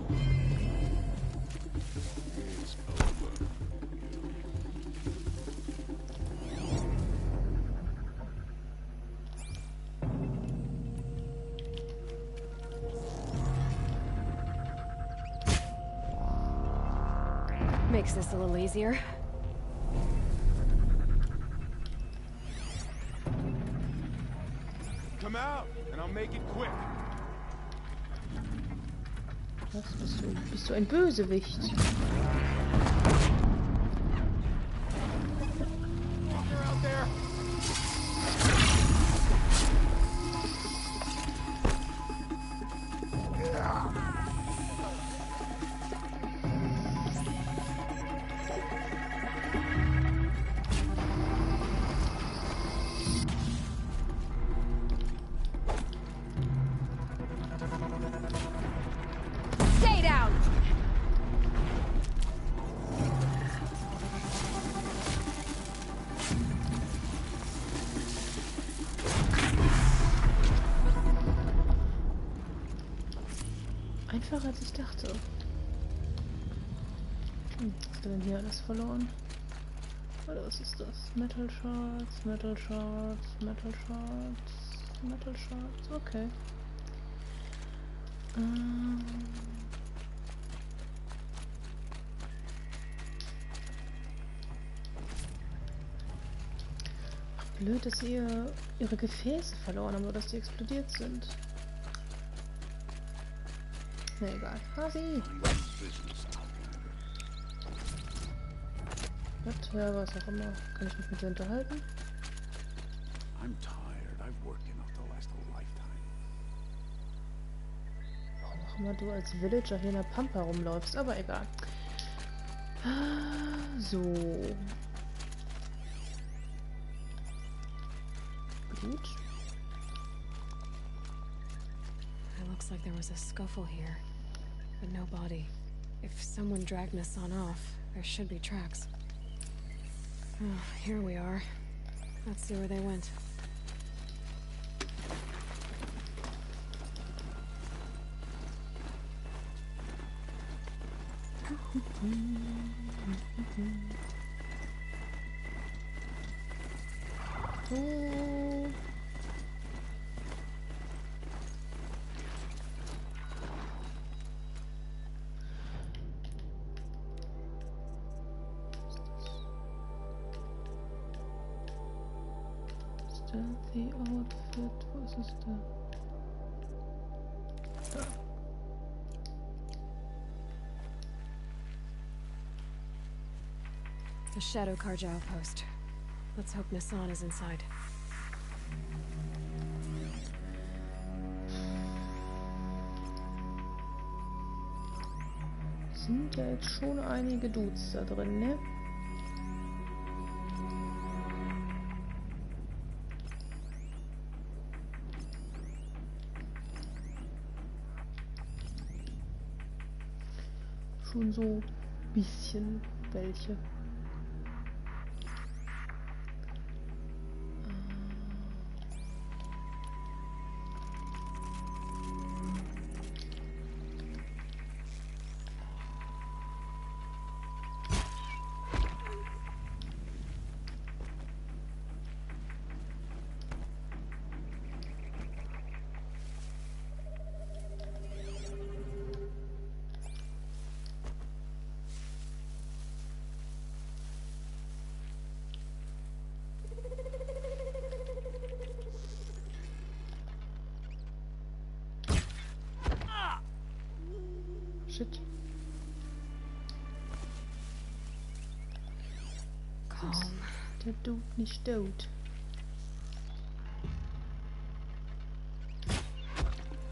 Makes this a little easier. Come out, and I'll make it quick. Was bist du? Bist du ein Bösewicht? Out there. Stay down! Einfacher als ich dachte. Was wird denn hier alles verloren? Oder was ist das? Metal Shards, Metal Shards, Metal Shards, Metal Shards, okay. Ach, blöd, dass sie ihre Gefäße verloren haben oder dass die explodiert sind. Na egal. Hasi! Ja, was auch immer. Kann ich mich mit dir unterhalten? I'm tired. I've worked enough to last a lifetime. Warum auch immer du als Villager hier in der Pampa rumläufst, aber egal. So. Gut. It looks like there was a scuffle here, but no body. If someone dragged Nassan off, there should be tracks. Oh, here we are. Let's see where they went. Oh. Stealthy Outfit, was ist da? Da. The Shadow Karja outpost. Let's hope Nassan is inside. Sind ja jetzt schon einige Dudes da drin, ne? Schon so ein bisschen welche. Shit. Calm. Der Dude nicht tot.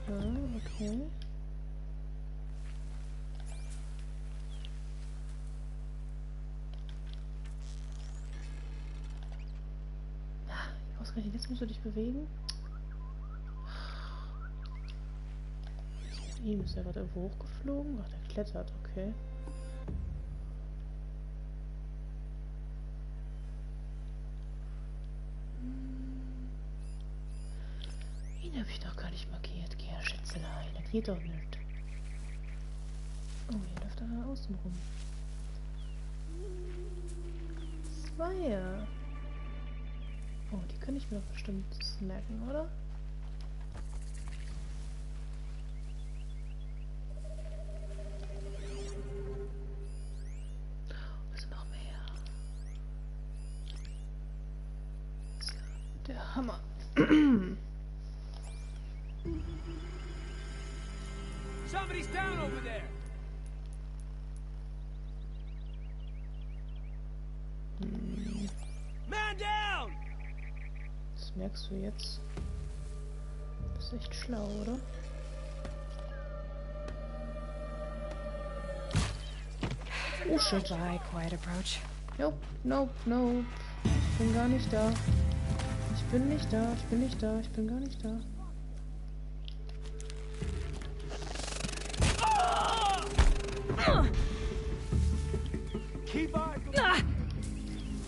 Ah, okay. Ausgerechnet, jetzt musst du dich bewegen. Ihm ist er gerade irgendwo hochgeflogen? Ach, der klettert, okay. Ihn habe ich doch gar nicht markiert. Geh, Schätzelein, das geht doch nicht. Oh, hier läuft er da außen rum. Zweier. Oh, die kann ich mir doch bestimmt snacken, oder? Der Hammer. Somebody's down over there. Man down. Das merkst du jetzt. Du bist echt schlau, oder? Oh shit. Quiet approach. Nope, nope, nope. Ich bin gar nicht da. Ich bin nicht da, ich bin nicht da, ich bin gar nicht da.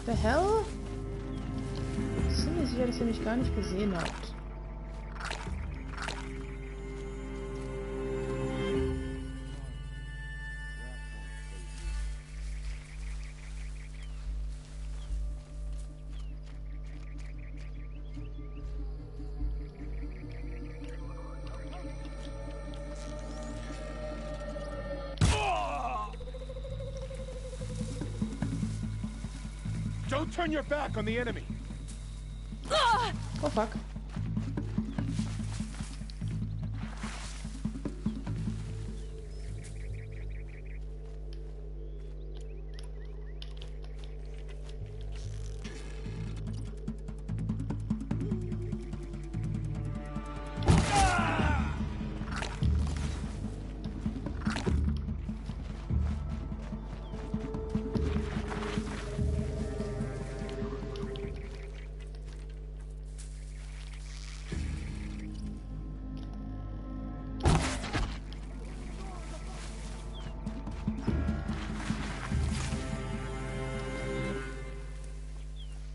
The hell? Ich bin mir sicher, dass ihr mich gar nicht gesehen habt. Don't turn your back on the enemy. Oh fuck.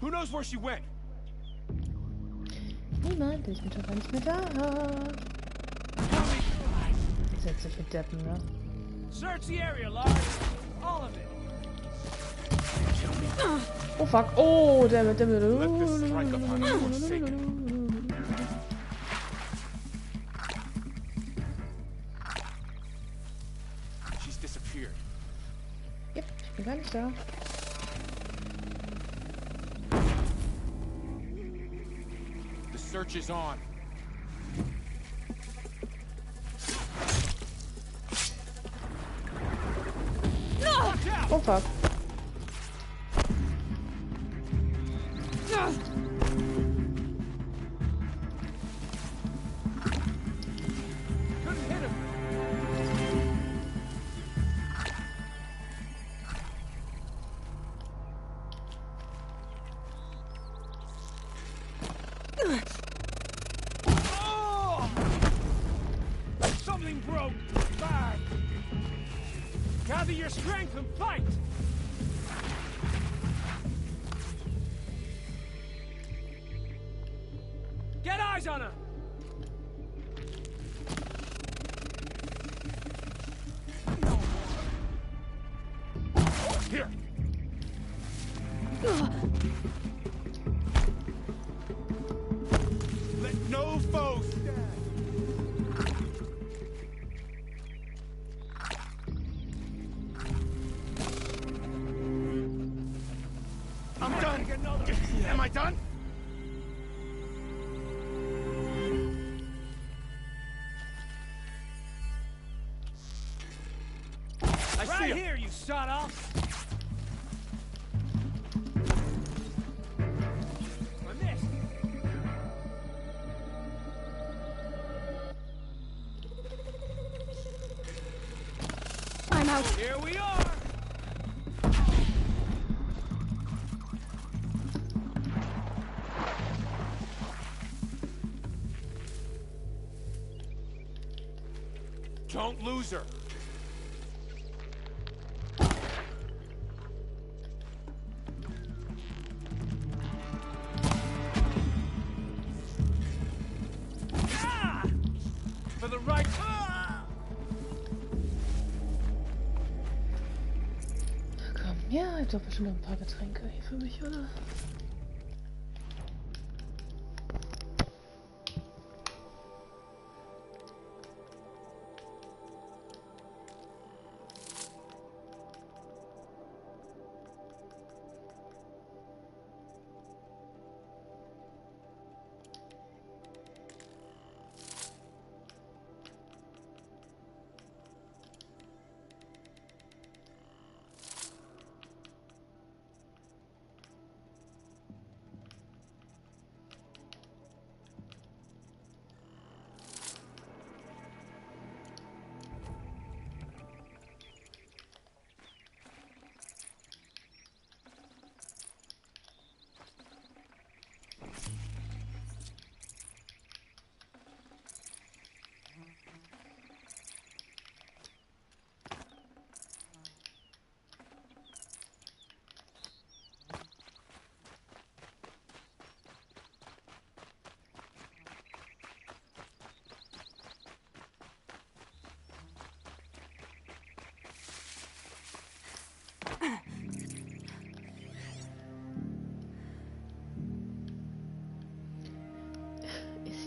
Who knows where she went? Niemand ist mit gar nicht mehr da. Setze für Deppen, ne? Search the area, Lars. All of it. Oh fuck. Oh, dammit, dammit. Let this strike upon the forsaken. She's disappeared. Yep, ich bin gar nicht da. The search is on. Oh fuck. Couldn't hit him. Oh! Something broke. Back. Gather your strength and fight. Get eyes on her. Here. Let no foe stand. I'm done. Am I done? Right here, you shot off. I missed. I'm out. Here we are. Don't lose her. For the right. Komm, ja, ich habe bestimmt noch ein paar Getränke hier für mich, oder?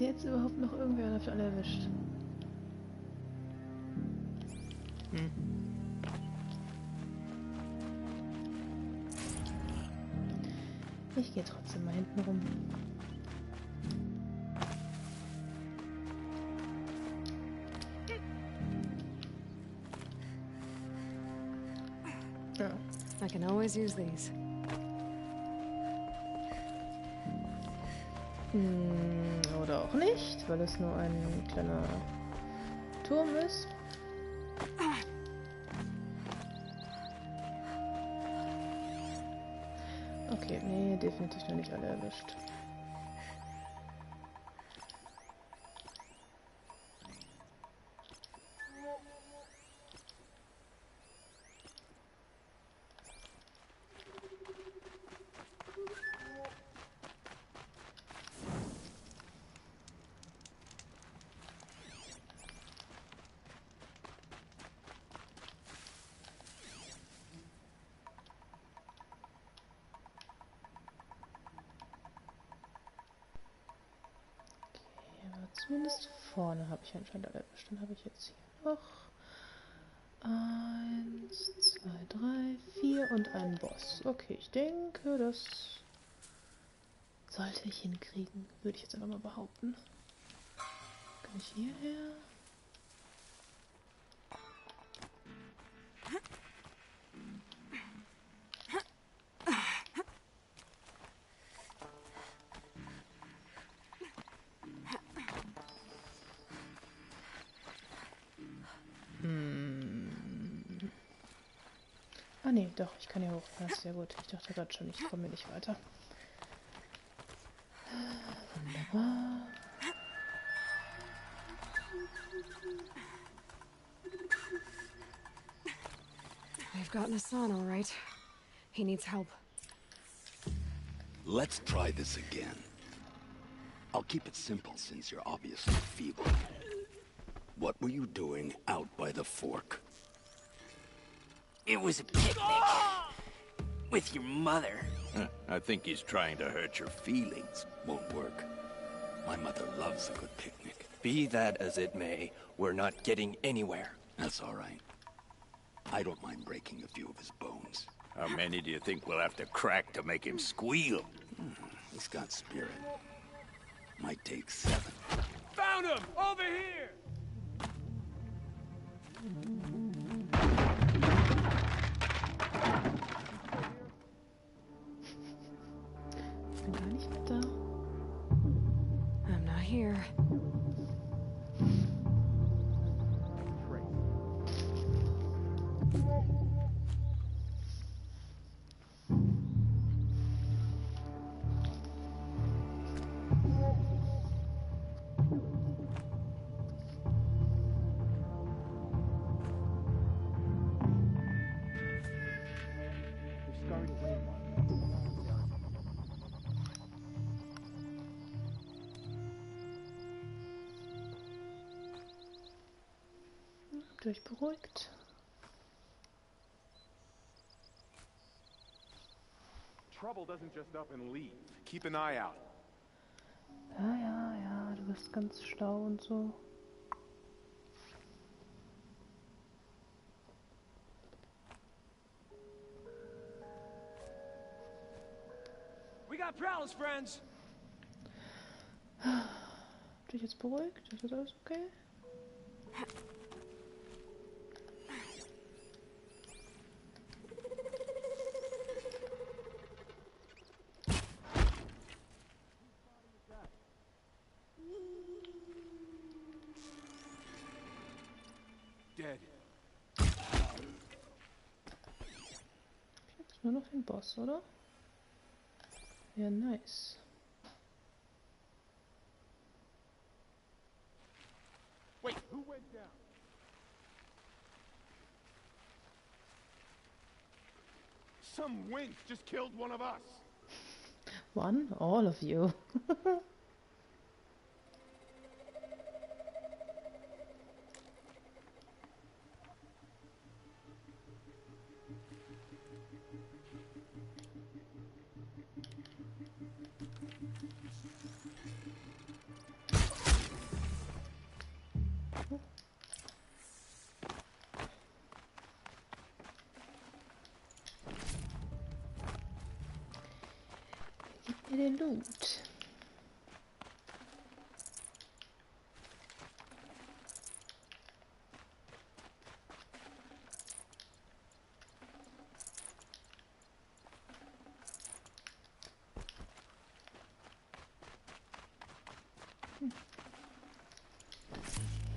hier jetzt überhaupt noch irgendwer dafür alle erwischt? Hm. Ich gehe trotzdem mal hinten rum. Ja. I can always use these. Oder auch nicht, weil es nur ein kleiner Turm ist. Okay, nee, definitiv noch nicht alle erwischt. Zumindest vorne habe ich anscheinend alle erwischt. Dann habe ich jetzt hier noch 1, 2, 3, 4 und einen Boss. Okay, ich denke, das sollte ich hinkriegen. Würde ich jetzt einfach mal behaupten. Kann ich hierher? Ah ne, doch, ich kann hier hoch. Das ist ja gut. Ich dachte gerade schon, ich komme hier nicht weiter. Wunderbar. They've gotten Hassan, all right. He needs help. Let's try this again. I'll keep it simple since you're obviously feeble. What were you doing out by the fork? It was a picnic. With your mother. I think he's trying to hurt your feelings. Won't work. My mother loves a good picnic. Be that as it may, we're not getting anywhere. That's all right. I don't mind breaking a few of his bones. How many do you think we'll have to crack to make him squeal? He's got spirit. Might take 7. Found him! Over here! Ich bin gar nicht mit da. I'm not here. Habt ihr euch beruhigt? Trouble doesn't just up and leave. Keep an eye out. Ja, ja, ja, du bist ganz schlau und so. We got prowlers, friends. Habt ihr dich jetzt beruhigt? Ist das alles okay? Dead. Jetzt nur noch den Boss, oder? Ja, nice. Wait, who went down? Some winch just killed one of us. One? All of you. hier den Loot?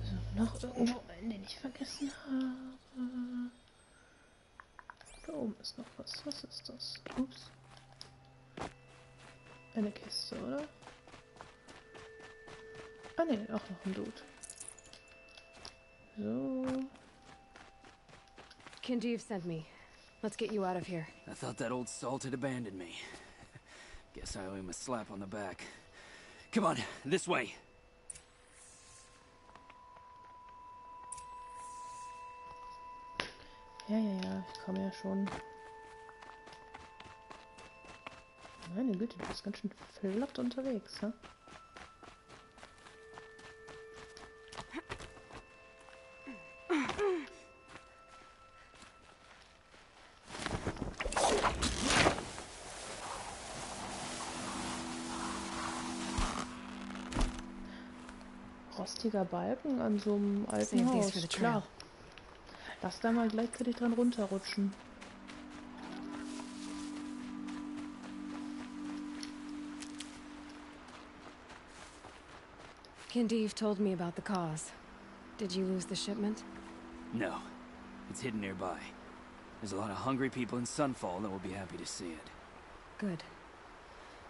So, noch irgendwo einen, den ich vergessen habe. Da oben ist noch was. Was ist das? Ups. Eine Kiste, oder? Ah ne, auch noch ein Dude. So. Kinjeev sent me. Let's get you out of here. I thought that old salt had abandoned me. Guess I owe him a slap on the back. Come on, this way. Ja, ich komme ja schon. Meine Güte, du bist ganz schön flott unterwegs, ne? Rostiger Balken an so einem alten Haus, klar. Lass da mal gleichzeitig dran runterrutschen. Kinjeev told me about the cause. Did you lose the shipment? No. It's hidden nearby. There's a lot of hungry people in Sunfall that will be happy to see it. Good.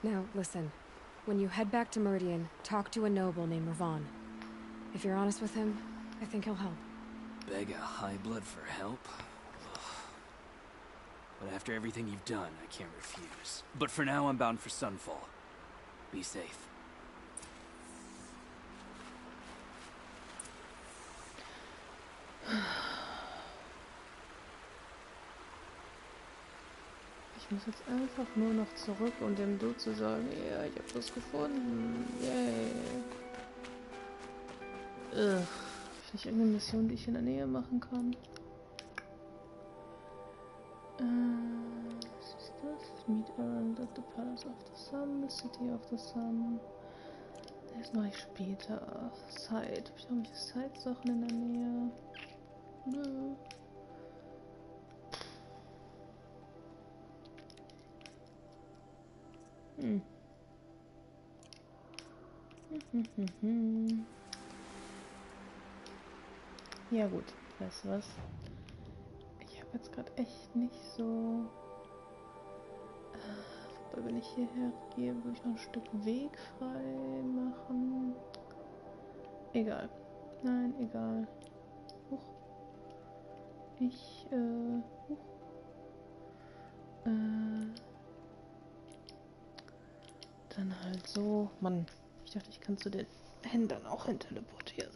Now, listen. When you head back to Meridian, talk to a noble named Ravon. If you're honest with him, I think he'll help. Beg a high blood for help? Ugh. But after everything you've done, I can't refuse. But for now, I'm bound for Sunfall. Be safe. Ich muss jetzt einfach nur noch zurück und dem Dude zu sagen, ja, ich hab das gefunden. Yay. Hab ich nicht irgendeine Mission, die ich in der Nähe machen kann? Was ist das? Meet Errand at the Palace of the Sun, the City of the Sun. Das mache ich später. Side. Hab ich noch irgendwelche Side-Sachen in der Nähe? Nö. Ja gut, weißt du was? Ich habe jetzt gerade echt nicht so... wobei, wenn ich hierher gehe, würde ich noch ein Stück Weg frei machen. Egal. Nein, egal. Huch. Huch. Dann halt so. Mann, ich dachte, ich kann zu den Händlern auch hin teleportieren.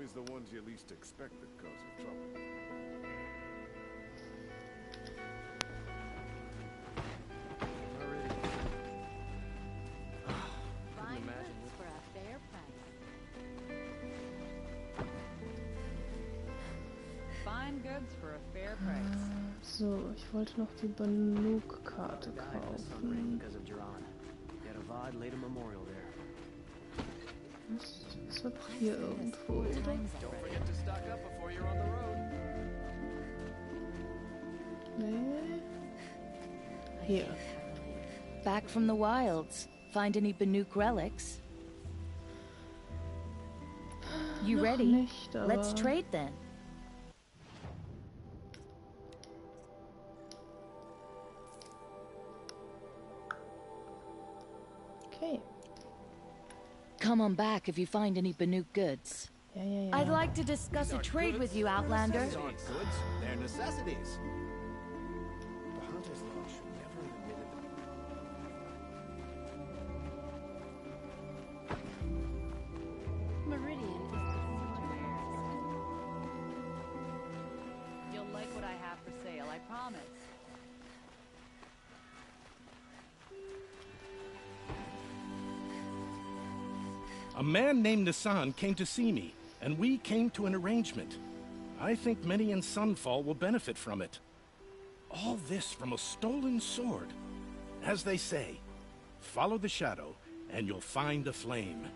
always the ones you least expect that cause you trouble. Fine goods for a fair price. Fine goods for a fair price. So, ich wollte noch die Banuk-Karte kaufen. Was war hier irgendwo, oder? Nee. Hier. Back from the wilds. Find any Banuk relics? You Noch ready? nicht, Let's aber- trade then. Okay. Come on back if you find any Banuk goods. Ja, ja, ja. I'd like to discuss a trade with you, Outlander. These aren't goods, they're necessities. The hunter's law should never have admitted them. Meridian is the You'll like what I have for sale, I promise. A man named Nisan came to see me, and we came to an arrangement. I think many in Sunfall will benefit from it. All this from a stolen sword. As they say, follow the shadow, and you'll find a flame.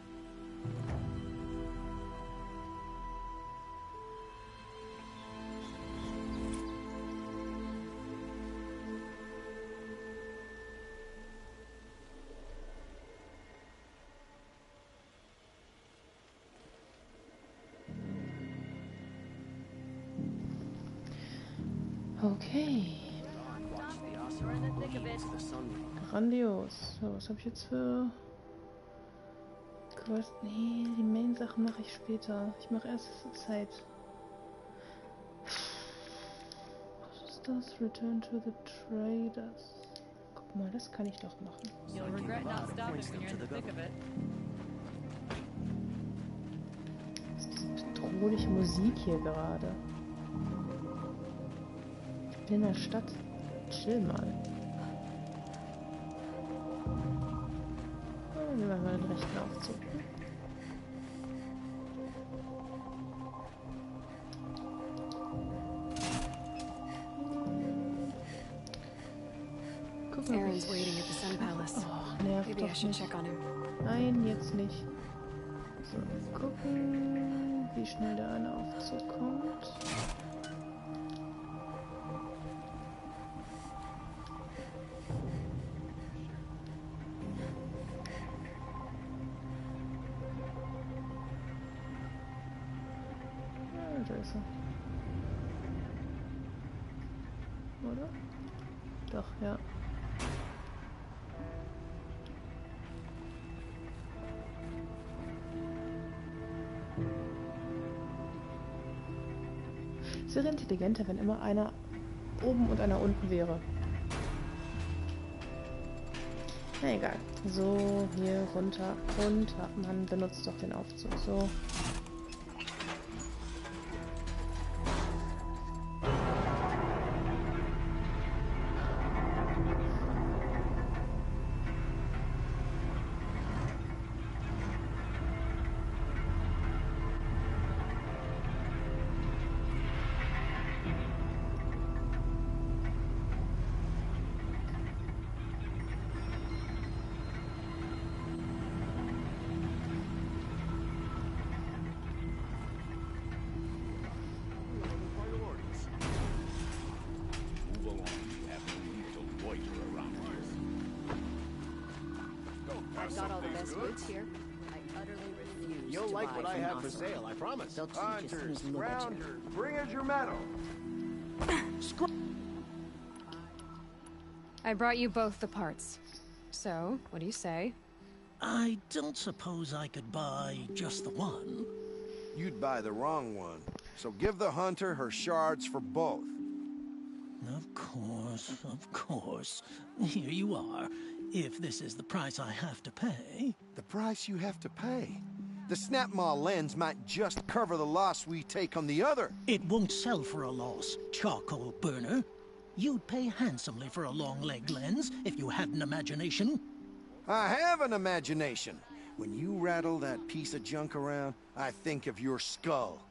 Okay. You're in the thick of it. Grandios. So, was habe ich jetzt für... Quest? Nee, die Main-Sachen mache ich später. Ich mache erst Zeit. Was ist das? Return to the Traders. Guck mal, das kann ich doch machen. You'll regret not stopping when you're in the thick of it. Was ist diese bedrohliche Musik hier gerade? Ich bin in der Stadt. Chill mal. Nehmen wir mal den rechten Aufzug. Guck mal. Aaron's waiting at the Sun Palace. Oh, nervt Maybe I doch should nicht. check on him. Nein, jetzt nicht. So, gucken, wie schnell der eine Aufzug kommt. Da ist er. Oder? Doch, ja. Es wäre intelligenter, wenn immer einer oben und einer unten wäre. Na egal. So, hier runter, runter. Man benutzt doch den Aufzug. So. I've got all the best goods here. I utterly refuse You'll to like buy what I from have for Oslo. sale, I promise. They'll teach us Hunters, who's literature. rounders, bring us your metal. I brought you both the parts. So, what do you say? I don't suppose I could buy just the one. You'd buy the wrong one. So give the hunter her shards for both. Of course, of course. Here you are. If this is the price I have to pay. The price you have to pay? The Snapmaw lens might just cover the loss we take on the other. It won't sell for a loss, charcoal burner. You'd pay handsomely for a long leg lens if you had an imagination. I have an imagination. When you rattle that piece of junk around, I think of your skull.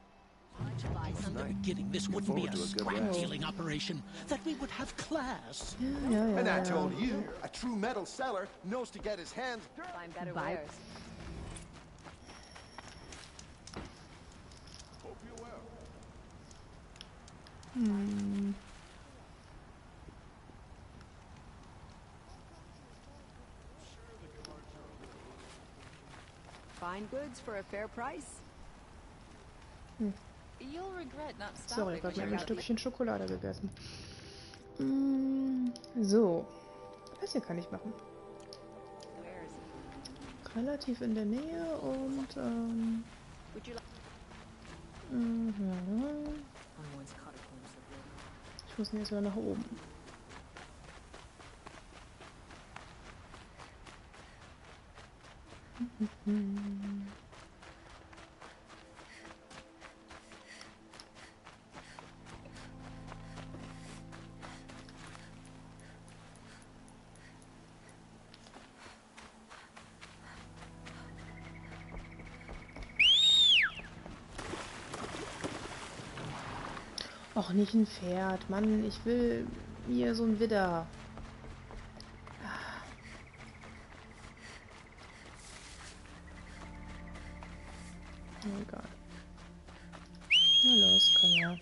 From the beginning, this wouldn't be a scrap-dealing operation. That we would have class. And I told you, a true metal seller knows to get his hands dirty. Find better wares. Hope you're well. Fine goods for a fair price. You'll regret not Sorry, ich stopping. habe mir ein Stückchen Schokolade gegessen. So. Das hier kann ich machen. Relativ in der Nähe und ich muss jetzt mal nach oben. Och, nicht ein Pferd. Mann, ich will hier so ein Widder. Egal. Na los, komm her.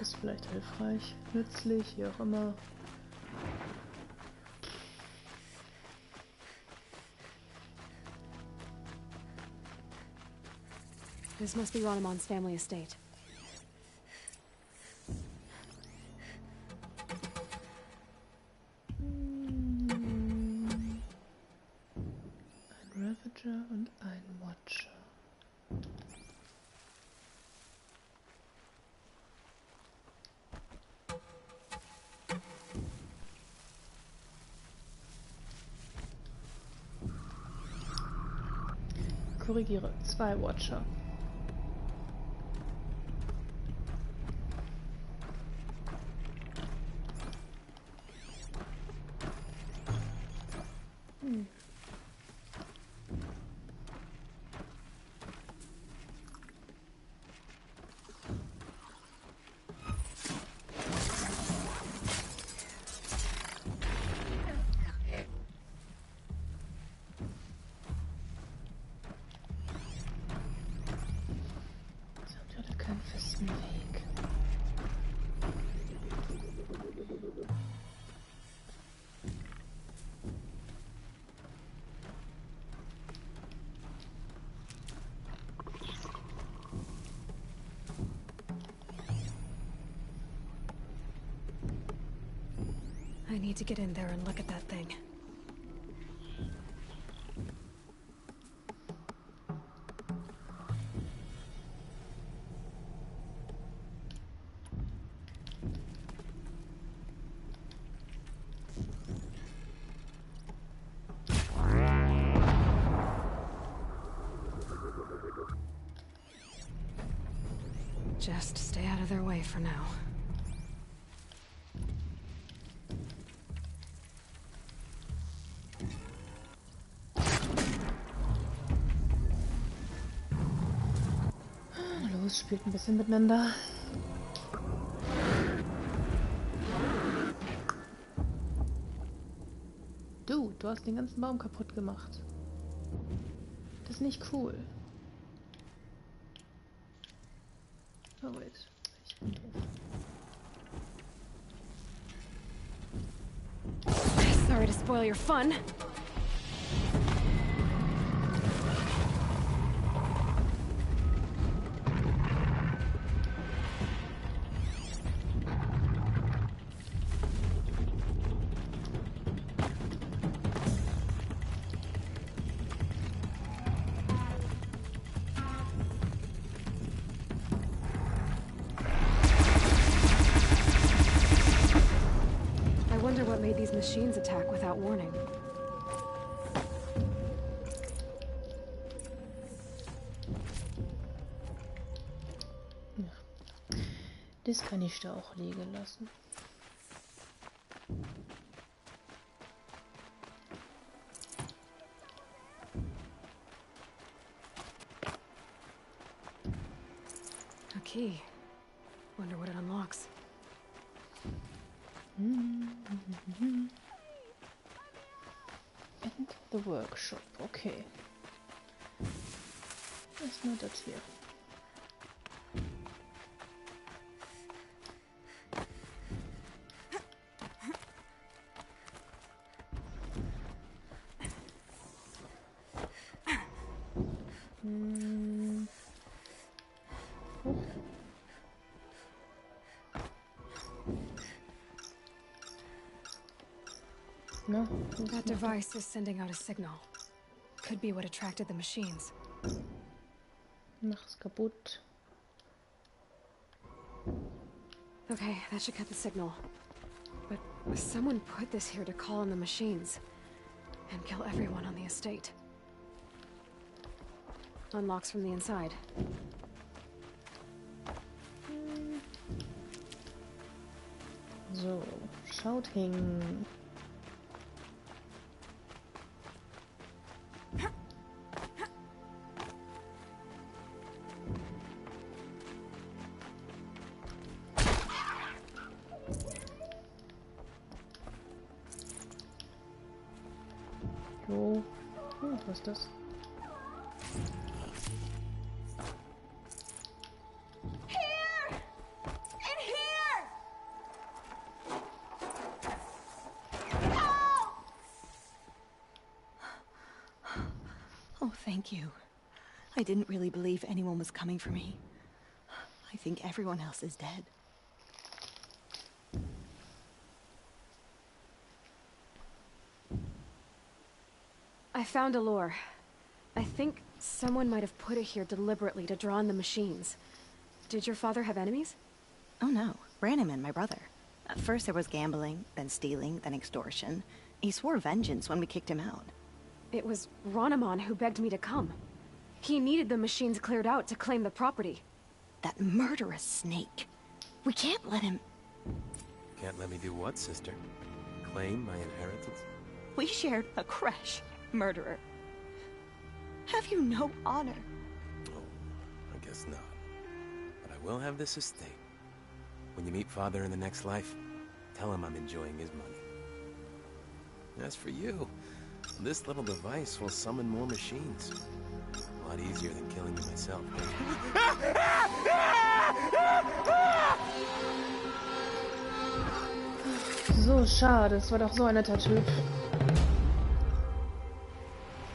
Ist vielleicht hilfreich, nützlich, wie auch immer. This must be Ronamon's family estate. Ein Ravager und ein Watcher. Korrigiere, 2 Watcher. Weg. I need to get in there and look at that thing. Just stay out of their way for now. Los, spielt ein bisschen miteinander. Du hast den ganzen Baum kaputt gemacht. Das ist nicht cool. Oh wait, ich bin doof. Sorry to spoil your fun. What made these machines attack without warning? Das kann ich da auch liegen lassen. A key. Wonder what it unlocks. Enter the workshop. Okay. Erstmal das hier. No. That device is sending out a signal. Could be what attracted the machines. Mach's kaputt. Okay, that should cut the signal. But someone put this here to call on the machines. And kill everyone on the estate. Unlocks from the inside. So, shouting. So. Was ist das? Oh, thank you. I didn't really believe anyone was coming for me. I think everyone else is dead. I found a lure. I think someone might have put it here deliberately to draw on the machines. Did your father have enemies? Oh no, Branham and my brother. At first there was gambling, then stealing, then extortion. He swore vengeance when we kicked him out. It was Ronamon who begged me to come. He needed the machines cleared out to claim the property. That murderous snake. We can't let him... Can't let me do what, sister? Claim my inheritance? We shared a creche, murderer. Have you no honor? Oh, I guess not. But I will have this estate. When you meet Father in the next life, tell him I'm enjoying his money. As for you, this little device will summon more machines. A lot easier than killing you myself. So schade, es war doch so ein netter Typ.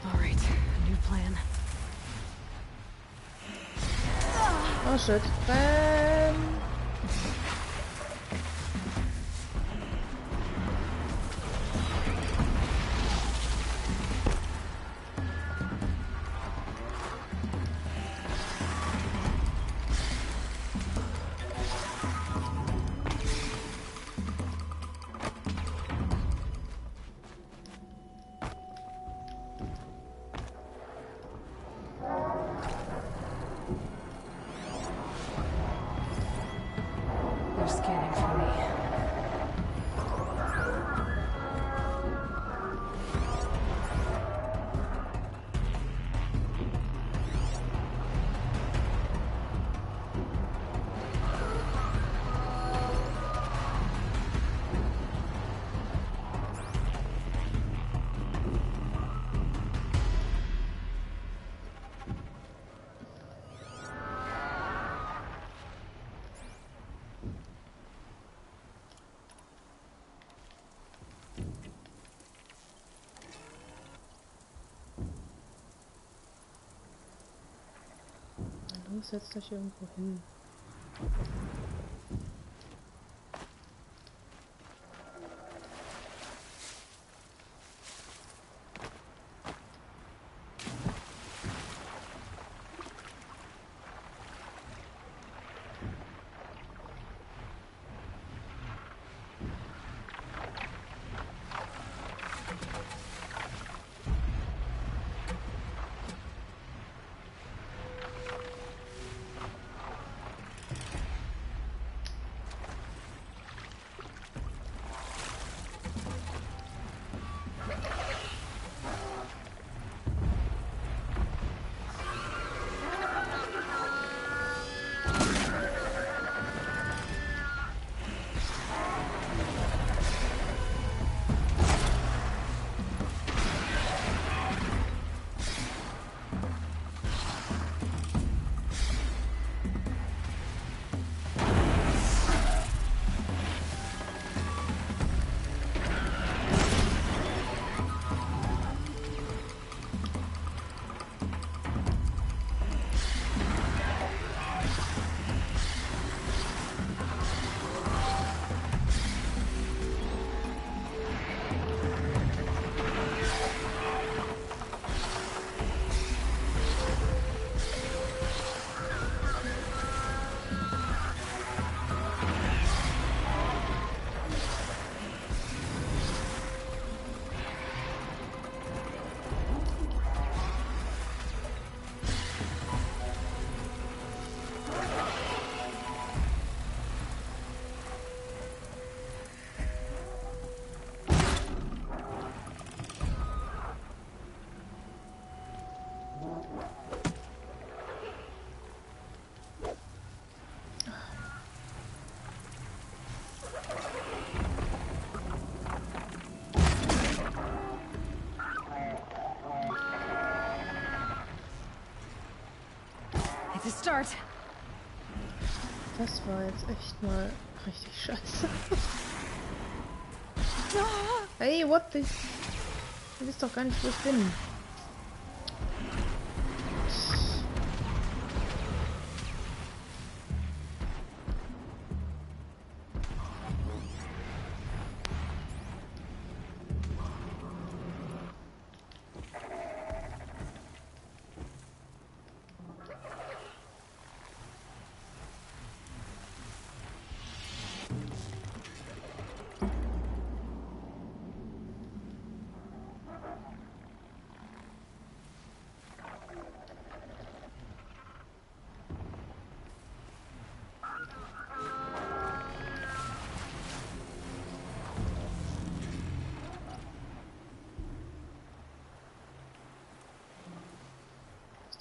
Alright, new plan. Oh shit. Renn! They're scanning for me. Los, setzt euch irgendwo hin. to start. Das war jetzt echt mal richtig scheiße. Hey, what the... Du wisst doch gar nicht, wo ich bin.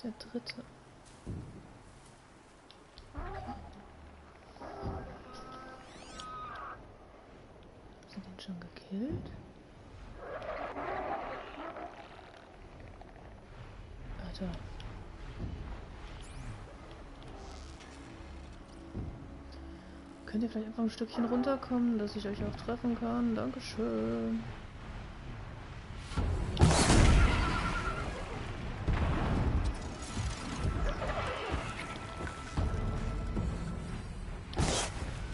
Der dritte. Sind den schon gekillt? Alter. Könnt ihr vielleicht einfach ein Stückchen runterkommen, dass ich euch auch treffen kann? Dankeschön.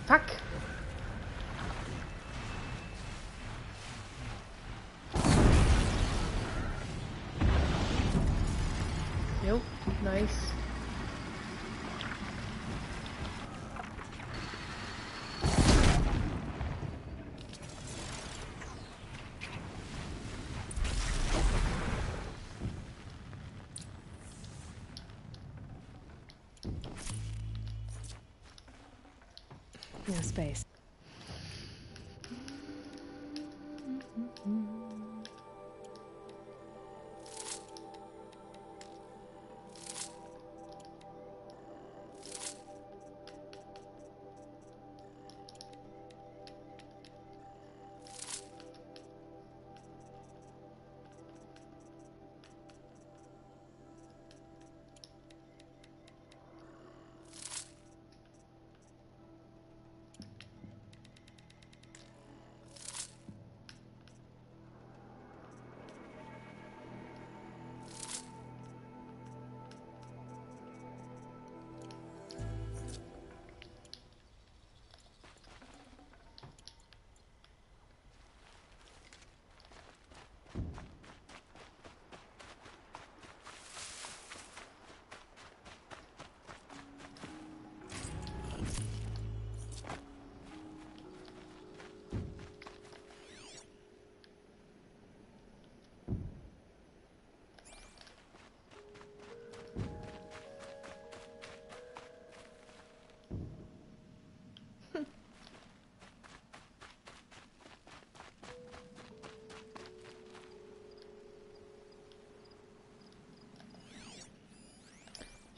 Fuck! Jo, nice. No space.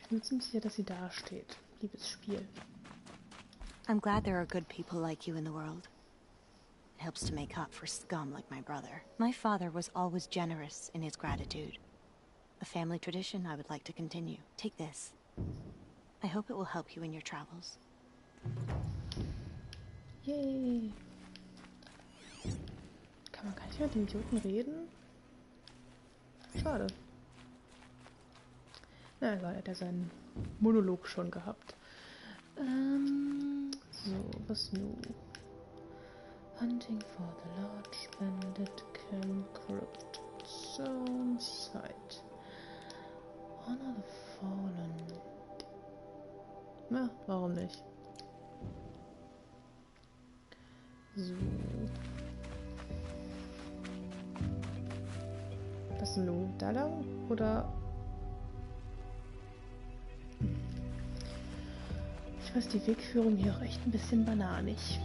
Ich bin ziemlich sicher, dass sie da steht. Liebes Spiel. I'm glad there are good people like you in the world. It helps to make up for scum like my brother. My father was always generous in his gratitude. A family tradition I would like to continue. Take this. I hope it will help you in your travels. Yay! Kann man gar nicht mit dem Idioten reden? Schade. Na egal, hat er seinen Monolog schon gehabt. So, was nun? Hunting for the large bandit camp, corrupt zone site. Honor the fallen. Na, warum nicht? So. Was nun? Da lang? Oder? Ich weiß, die Wegführung hier auch echt ein bisschen bananig.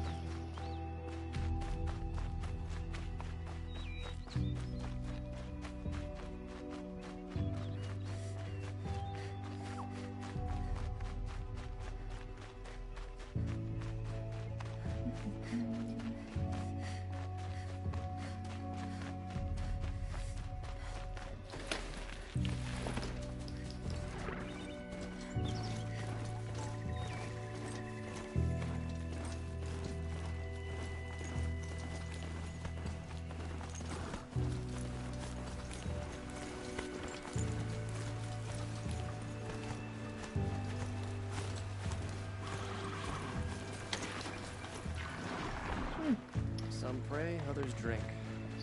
Some pray, others drink.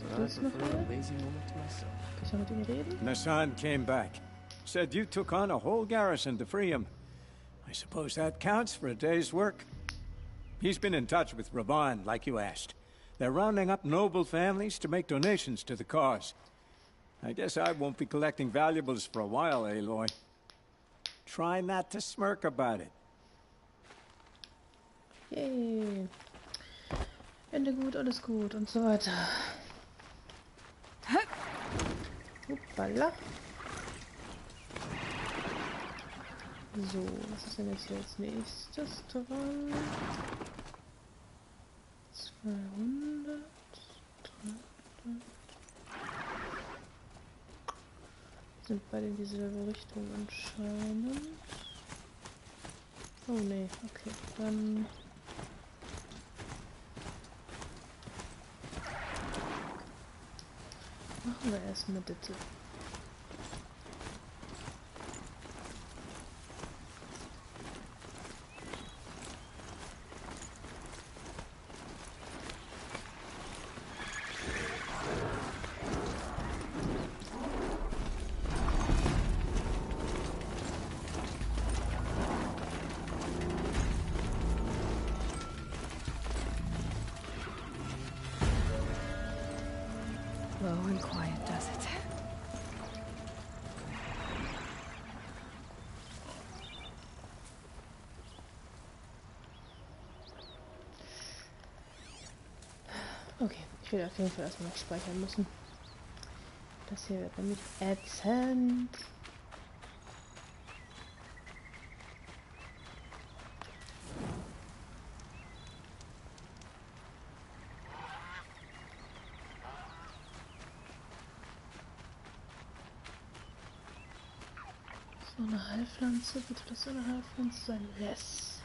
But I Willst du noch prefer mal? a lazy moment to myself. Kann ich noch mit ihm reden? Nassan came back. Said you took on a whole garrison to free him. I suppose that counts for a day's work. He's been in touch with Ravan, like you asked. They're rounding up noble families to make donations to the cause. I guess I won't be collecting valuables for a while, Aloy. Try not to smirk about it. Yay. Ende gut, alles gut und so weiter. Hoppala. So, was ist denn jetzt hier als nächstes dran? 200, 300. Sind beide in dieselbe Richtung anscheinend. Oh ne, okay, dann machen wir erstmal das. Low and quiet does it. Okay, ich werde auf jeden Fall erstmal noch speichern müssen. Das hier wird nämlich ätzend. So eine Heilpflanze, bitte das so eine Heilpflanze sein. Yes.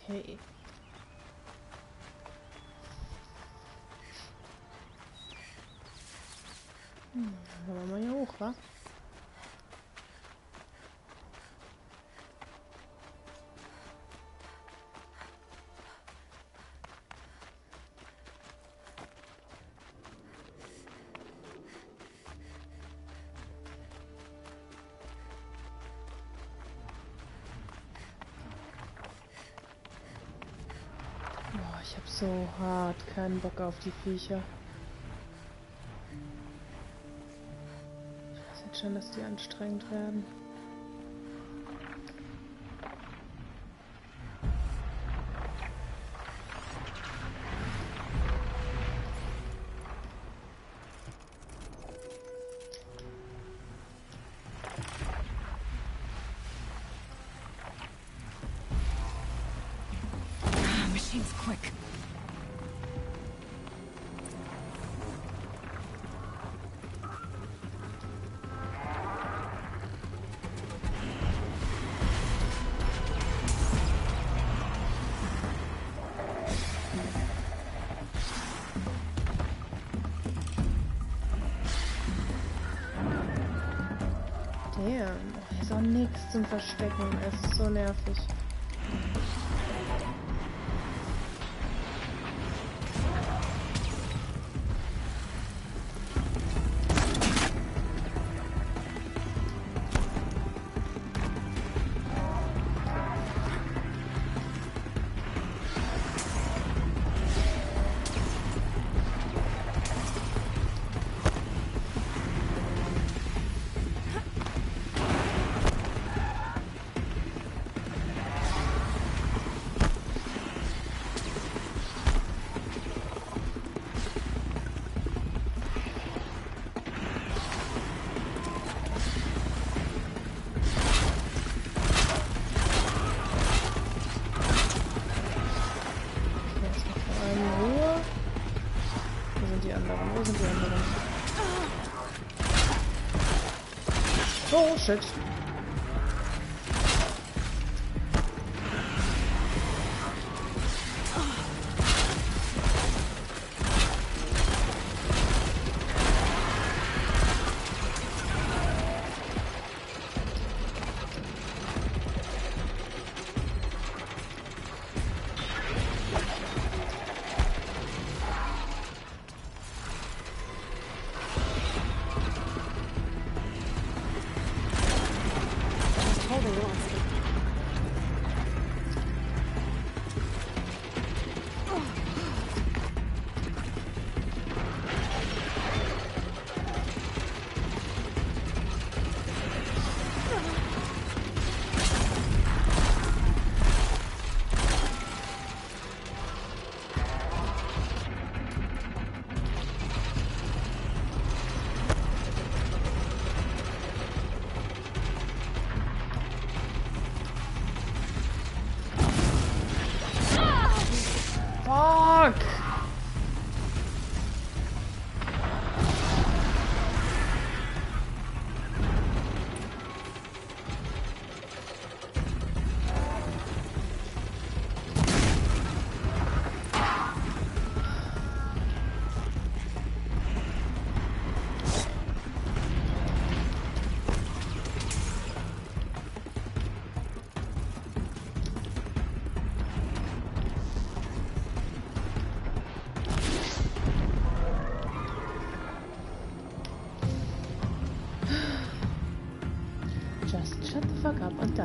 Okay. Dann wollen wir mal hier hoch, wa? Ich hab so hart keinen Bock auf die Viecher. Ich weiß jetzt schon, dass die anstrengend werden. Machine's quick. Damn, hier ist auch nichts zum Verstecken. Es ist so nervig. Wo sind die anderen? Oh, shit.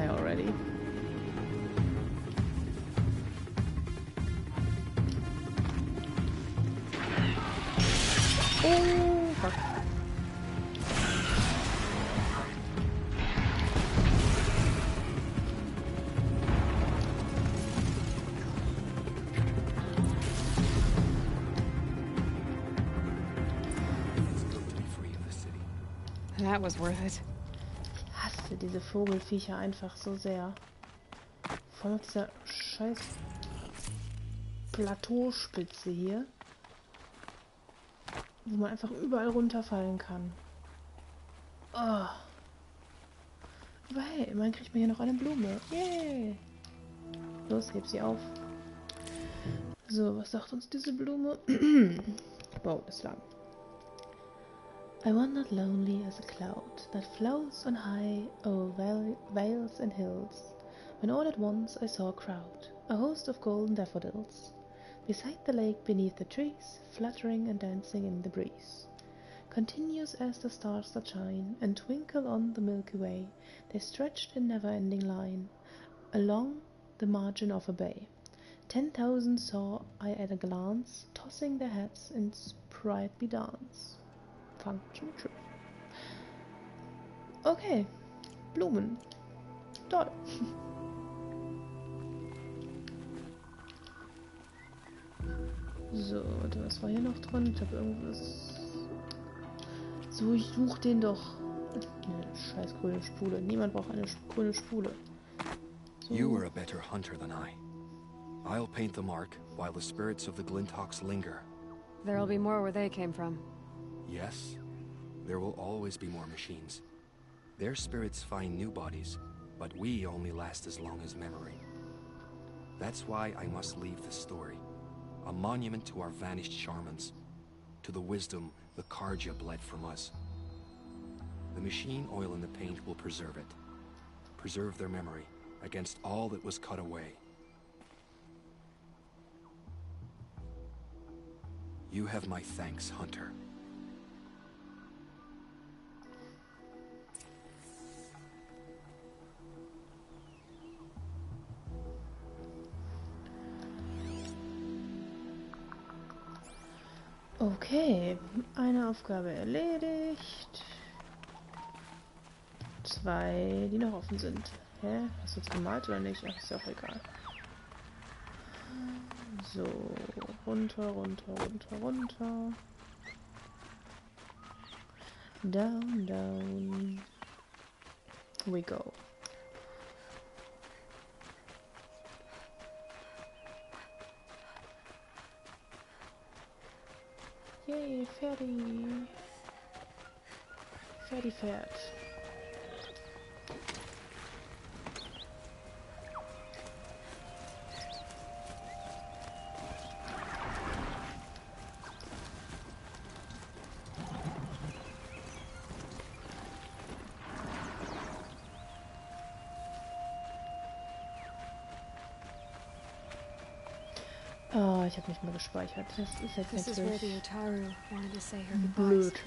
die already. Oh, fuck. That was worth it. Ich hasse diese Vogelviecher einfach so sehr. Vor allem auf dieser scheiß Plateauspitze hier. Wo man einfach überall runterfallen kann. Oh. Aber hey, immerhin kriegt man hier noch eine Blume. Yay! Los, heb sie auf. So, was sagt uns diese Blume? Wow, das lang. I wandered lonely as a cloud that floats on high over vales and hills, when all at once I saw a crowd, a host of golden daffodils, beside the lake beneath the trees, fluttering and dancing in the breeze. Continuous as the stars that shine and twinkle on the Milky Way, they stretched in never-ending line along the margin of a bay. 10,000 saw I at a glance, tossing their heads in sprightly dance. Function true. Okay, Blumen. Toll. So, warte, was war hier noch drin? Ich habe irgendwas... So, ich suche den doch. Ne, scheiß grüne Spule. Niemand braucht eine grüne Spule. So. You are a better hunter than I. I'll paint the mark while the spirits of the Glinthawks linger. There'll be more where they came from. Yes, there will always be more machines. Their spirits find new bodies, but we only last as long as memory. That's why I must leave the story. A monument to our vanished shamans, to the wisdom the Karja bled from us. The machine oil in the paint will preserve it. Preserve their memory against all that was cut away. You have my thanks, Hunter. Okay, eine Aufgabe erledigt. 2, die noch offen sind. Hä? Hast du jetzt gemalt oder nicht? Ach, ist auch egal. So, runter, runter, runter, runter. Down, down. We go. Yay, fertig. Fertig, fährt. Oh, ich habe nicht mehr gespeichert. Das ist jetzt This is where the natürlich Otaru wanted to say her goodbyes. blöd.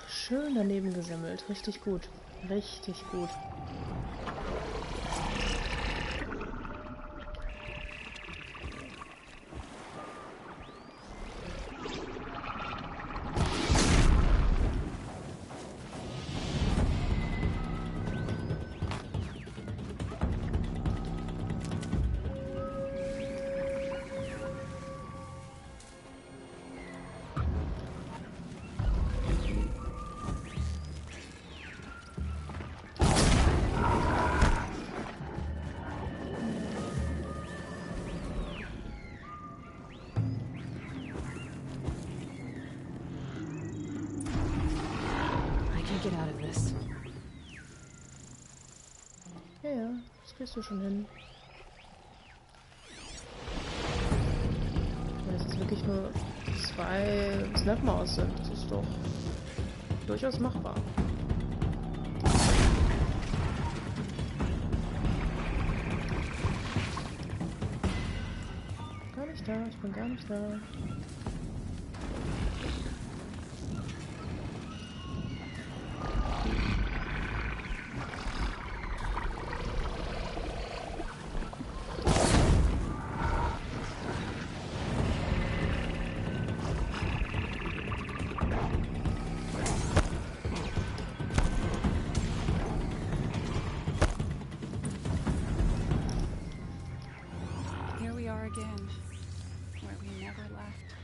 Schön daneben gesammelt. Richtig gut. Richtig gut. get out of this. Ja, ja, das kriegst du schon hin. Wenn es jetzt wirklich nur 2 Snapmaus sind, das ist doch durchaus machbar. Gar nicht da, ich bin gar nicht da. Again, where we never left.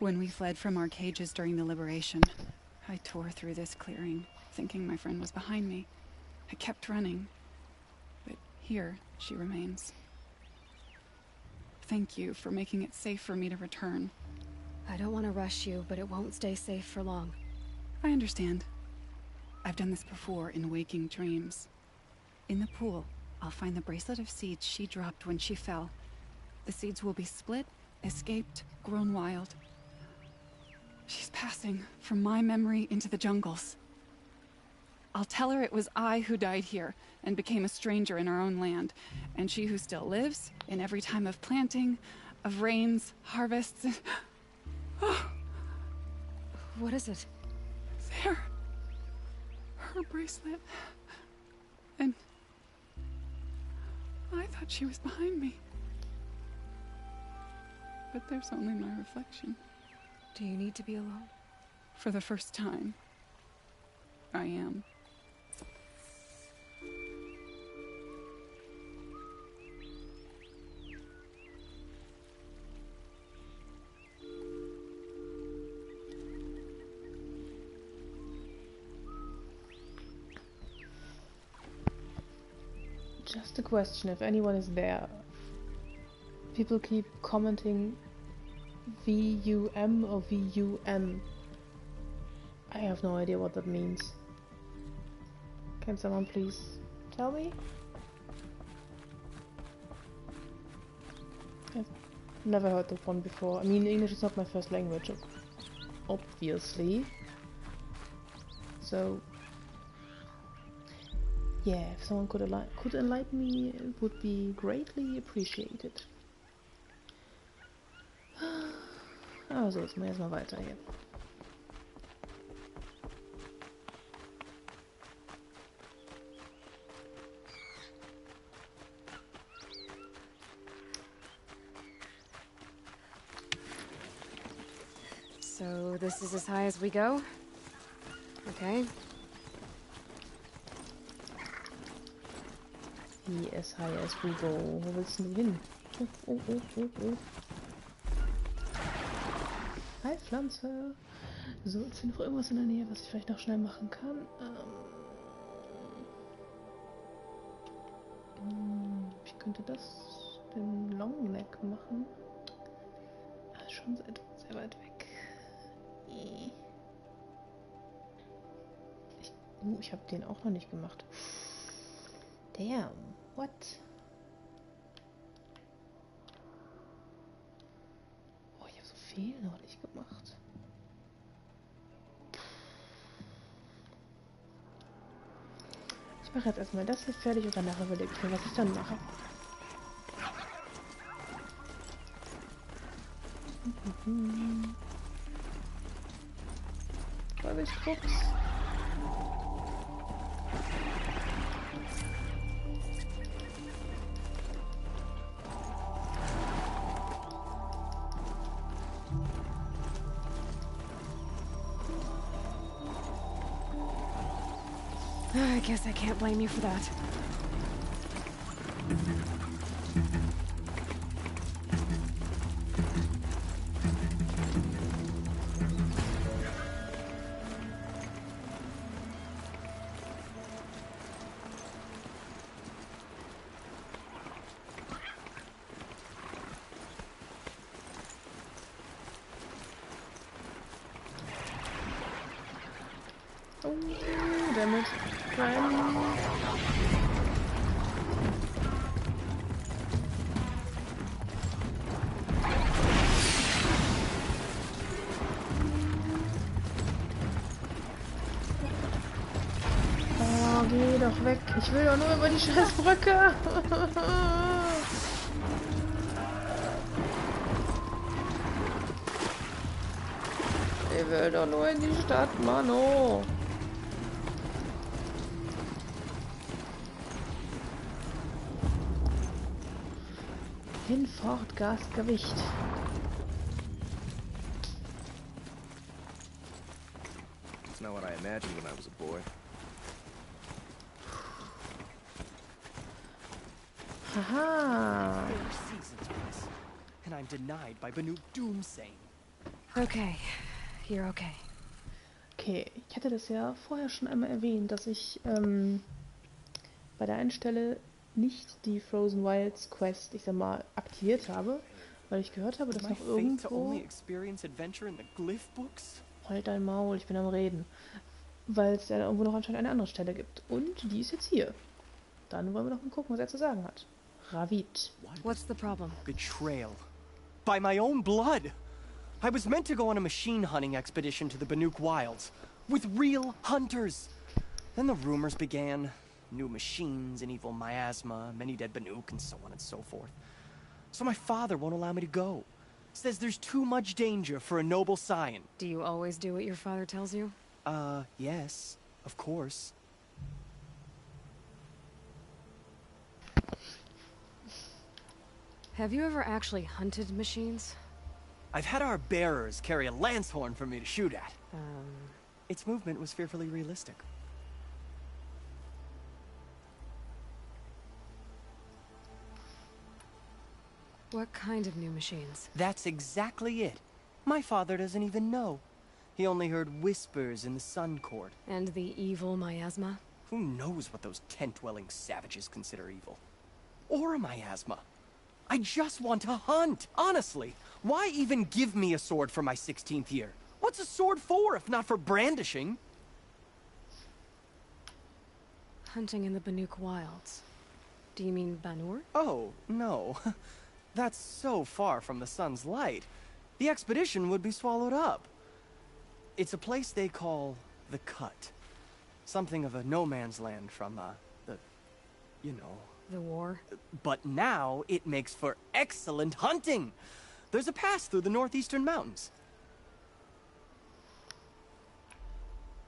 When we fled from our cages during the liberation, I tore through this clearing, thinking my friend was behind me. I kept running, but here she remains. Thank you for making it safe for me to return. I don't want to rush you, but it won't stay safe for long. I understand. I've done this before in waking dreams. In the pool, I'll find the bracelet of seeds she dropped when she fell. The seeds will be split, escaped, grown wild. She's passing from my memory into the jungles. I'll tell her it was I who died here and became a stranger in our own land, and she who still lives in every time of planting, of rains, harvests. What is it? There. Her bracelet. And I thought she was behind me. But there's only my reflection. Do you need to be alone? For the first time, I am. Just a question, if anyone is there. People keep commenting VUM or VUN. I have no idea what that means. Can someone please tell me? I've never heard that one before. I mean, English is not my first language, obviously. So, yeah, if someone could enlighten me, it would be greatly appreciated. Also, jetzt mal erstmal weiter hier. So this is as high as we go? Okay. Wie as high as we go? Wo willst du hin? Oh. Hi Pflanze. So, ist hier noch irgendwas in der Nähe, was ich vielleicht noch schnell machen kann? Ich könnte das, den Longneck machen. Ah, schon sehr weit weg. Ich habe den auch noch nicht gemacht. Damn, what? Oh, ich habe so viel noch nicht gemacht. Ich mache jetzt erstmal das hier fertig und danach überlege ich mir, was ich dann mache. Teufelsfuchs. I guess I can't blame you for that. Oh, damn it. Run. Oh, geh doch weg. Ich will doch nur über die scheiß Brücke. Ich will doch nur in die Stadt, Mano. Hinfort, Gas, Gewicht. It's not what I imagined when I was a boy. Haha. 4 seasons of this, and I'm denied by Banu Doomsay. Okay, you're okay. Okay, ich hatte das ja vorher schon einmal erwähnt, dass ich bei der einen Stelle nicht die Frozen Wilds Quest, ich sag mal, aktiviert habe, weil ich gehört habe, dass noch irgendwo... Halt dein Maul, ich bin am Reden. Weil es ja irgendwo noch anscheinend eine andere Stelle gibt. Und die ist jetzt hier. Dann wollen wir noch mal gucken, was er zu sagen hat. Ravid. What's the problem? Betrayal. By my own blood! I was meant to go on a machine hunting expedition to the Banuk Wilds. With real hunters! Then the rumors began. New machines, an evil miasma, many dead Banuk, and so on and so forth. So my father won't allow me to go. Says there's too much danger for a noble scion. Do you always do what your father tells you? Yes, of course. Have you ever actually hunted machines? I've had our bearers carry a lance horn for me to shoot at. Its movement was fearfully realistic. What kind of new machines? That's exactly it. My father doesn't even know. He only heard whispers in the Sun Court. And the evil miasma? Who knows what those tent-dwelling savages consider evil? Or a miasma. I just want to hunt, honestly. Why even give me a sword for my 16th year? What's a sword for if not for brandishing? Hunting in the Banuk Wilds. Do you mean Banur? Oh, no. That's so far from the sun's light. The expedition would be swallowed up. It's a place they call the Cut. Something of a no-man's land from, you know... The war? But now it makes for excellent hunting! There's a pass through the northeastern mountains.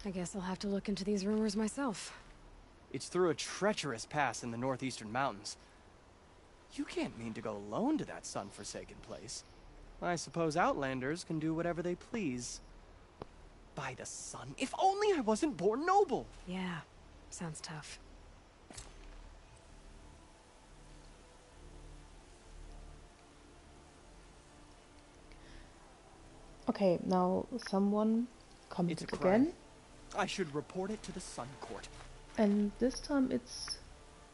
I guess I'll have to look into these rumors myself. It's through a treacherous pass in the northeastern mountains. You can't mean to go alone to that sun-forsaken place. I suppose Outlanders can do whatever they please. By the sun, if only I wasn't born noble! Yeah, sounds tough. Okay, now someone commented again. I should report it to the Sun Court. And this time it's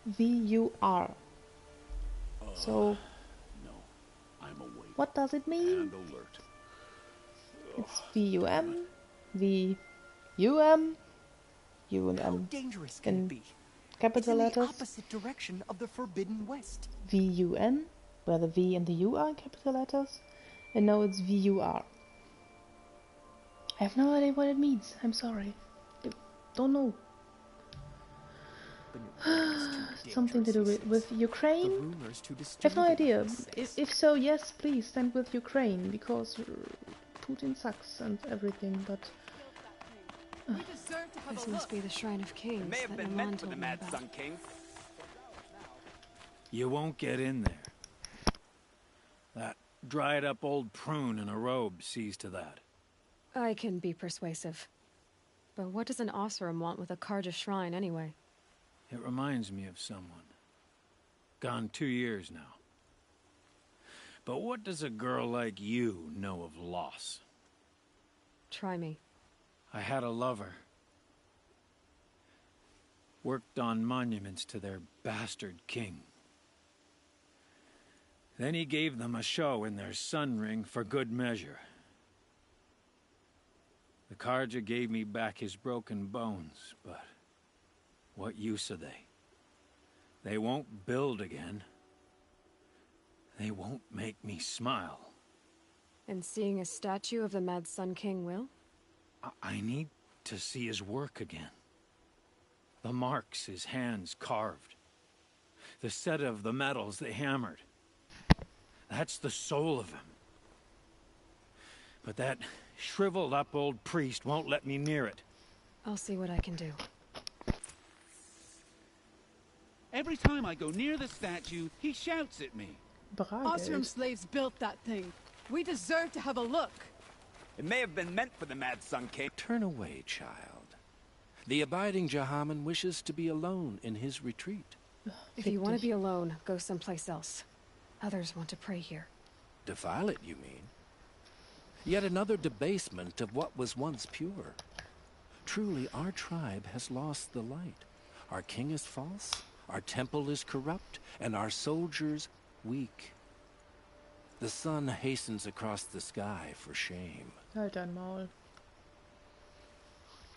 VUR. So, no, I'm awake. What does it mean? And alert. It's VUM, VUM, U and How M dangerous can it be? Capital it's in letters. the opposite direction of the Forbidden West. VUN, where the V and the U are in capital letters, and now it's VUR. I have no idea what it means. I'm sorry. I don't know. Something to do with Ukraine? I have no idea. If so, yes, please stand with Ukraine, because Putin sucks and everything, but... This must be the Shrine of Kings It may have that been Milan meant for told the me Mad about. Sun King. You won't get in there. That dried-up old prune in a robe sees to that. I can be persuasive. But what does an Oseram want with a Karja shrine, anyway? It reminds me of someone. Gone 2 years now. But what does a girl like you know of loss? Try me. I had a lover. Worked on monuments to their bastard king. Then he gave them a show in their sun ring for good measure. The Karja gave me back his broken bones, but what use are they? They won't build again. They won't make me smile. And seeing a statue of the Mad Sun King will? I need to see his work again. The marks his hands carved. The set of the metals they hammered. That's the soul of him. But that shriveled up old priest won't let me near it. I'll see what I can do. Every time I go near the statue, he shouts at me. Oseram slaves built that thing. We deserve to have a look. It may have been meant for the Mad Sun King. Turn away, child. The abiding Jahaman wishes to be alone in his retreat. If you want to be alone, go someplace else. Others want to pray here. Defile it, you mean? Yet another debasement of what was once pure. Truly, our tribe has lost the light. Our king is false, our temple is corrupt, and our soldiers weak. The sun hastens across the sky for shame. Halt dein Maul.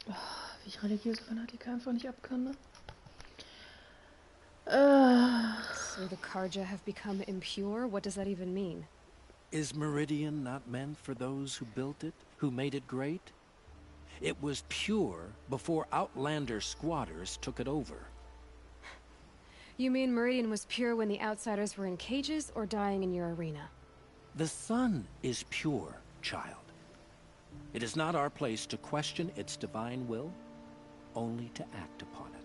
Oh, wie ich religiöse Fanatiker einfach nicht ab kann, ne? So the Karja have become impure? What does that even mean? Is Meridian not meant for those who built it, who made it great? It was pure before outlander squatters took it over. You mean Meridian was pure when the outsiders were in cages or dying in your arena? The sun is pure, child. It is not our place to question its divine will, only to act upon it.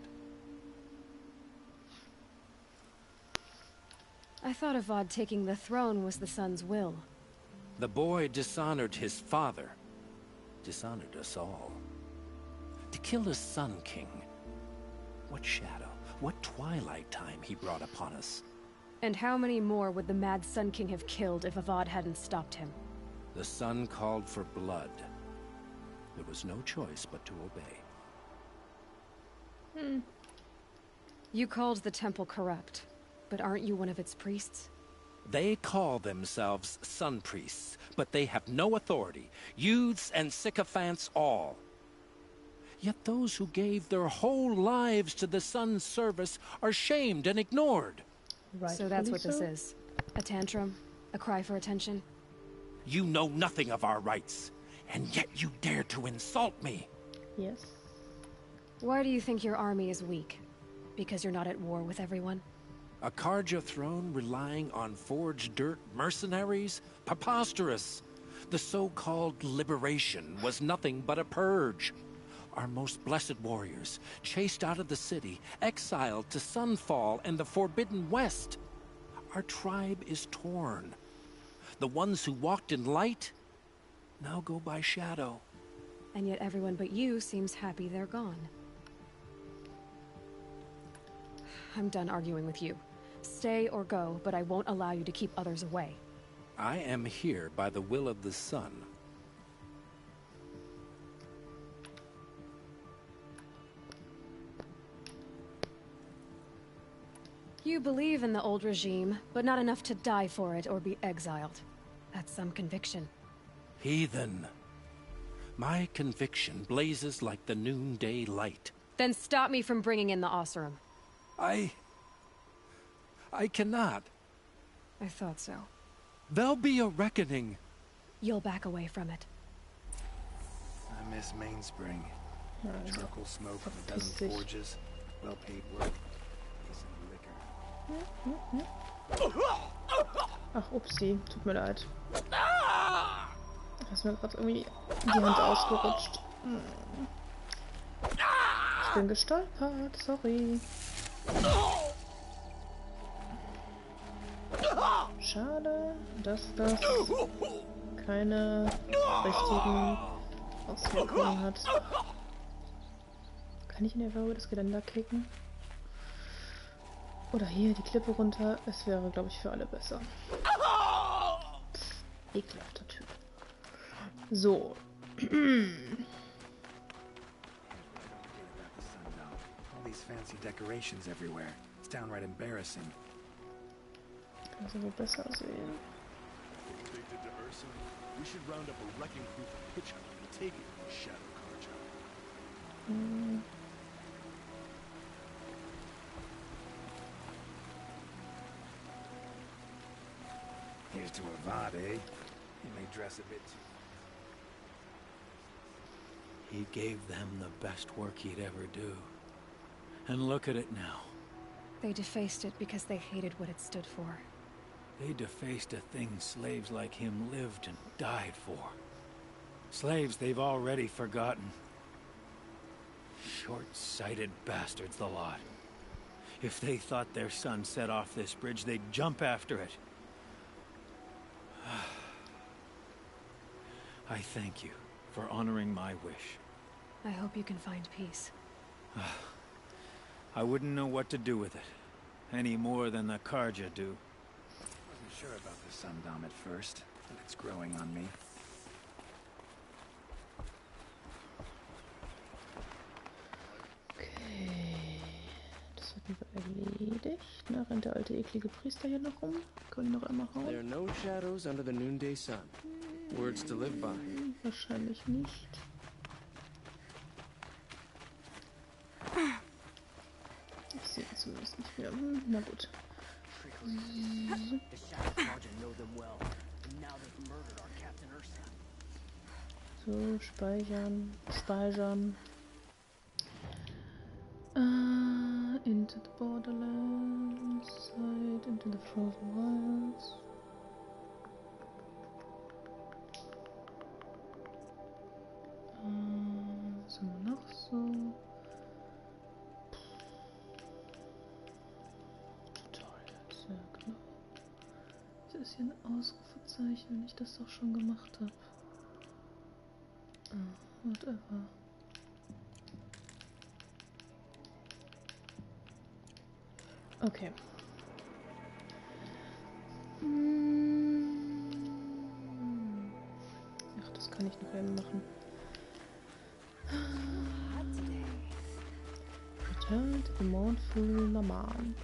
I thought Avad taking the throne was the sun's will. The boy dishonored his father, dishonored us all. To kill the Sun King, what shadow, what twilight time he brought upon us. And how many more would the Mad Sun King have killed if Avad hadn't stopped him? The sun called for blood. There was no choice but to obey. You called the temple corrupt, but aren't you one of its priests? They call themselves sun priests, but they have no authority. Youths and sycophants all. Yet those who gave their whole lives to the sun's service are shamed and ignored. So that's what this is. A tantrum? A cry for attention? You know nothing of our rights, and yet you dare to insult me. Yes. Why do you think your army is weak? Because you're not at war with everyone? A Karja throne relying on forged dirt mercenaries? Preposterous! The so-called liberation was nothing but a purge. Our most blessed warriors, chased out of the city, exiled to Sunfall and the Forbidden West. Our tribe is torn. The ones who walked in light now go by shadow. And yet everyone but you seems happy they're gone. I'm done arguing with you. Stay or go, but I won't allow you to keep others away. I am here by the will of the sun. You believe in the old regime, but not enough to die for it or be exiled. That's some conviction. Heathen. My conviction blazes like the noonday light. Then stop me from bringing in the Oseram. I cannot. I thought so. There'll be a reckoning. You'll back away from it. I miss Mainspring. Charcoal smoke from a dozen forges. Well-paid work. Ach, upsie, tut mir leid. Ist mir gerade irgendwie die Hand ausgerutscht. Ich bin gestolpert, sorry. Schade, dass das keine richtigen Auswirkungen hat. Kann ich in der Waage das Geländer kicken? Oder hier die Klippe runter. Es wäre, glaube ich, für alle besser. Ekelhafter Typ. So. All these fancy decorations everywhere. It's downright embarrassing. Kann so besser sehen. We should round up a wrecking crew from Hitchcock and take it from Shadow Carja. Here's to Avad, eh? He may dress a bit too. He gave them the best work he'd ever do. And look at it now. They defaced it because they hated what it stood for. They defaced a thing slaves like him lived and died for. Slaves they've already forgotten. Short-sighted bastards, the lot. If they thought their son set off this bridge, they'd jump after it. I thank you for honoring my wish. I hope you can find peace. I wouldn't know what to do with it, any more than the Carja do. Wasn't sure about the Sundom at first, but it's growing on me. Okay. Das wird erledigt. Na, rennt der alte eklige Priester hier noch rum? Können wir noch einmal hauen? There are no shadows under the noonday sun. Words to live by. Wahrscheinlich nicht. Ich sehe zumindest nicht mehr. Na gut. So, speichern. Speichern. Into the borderlands. Side into the frozen wilds. Was haben wir noch so? Tutorials, ja genau. Das ist hier ein Ausrufezeichen, wenn ich das doch schon gemacht habe. Whatever. Okay. Ach, das kann ich noch eben machen. Return to the mournful Laman.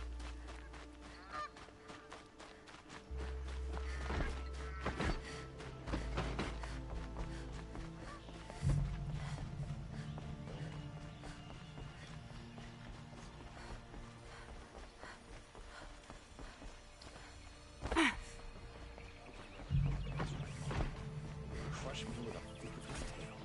Crush me with a flick of his tail.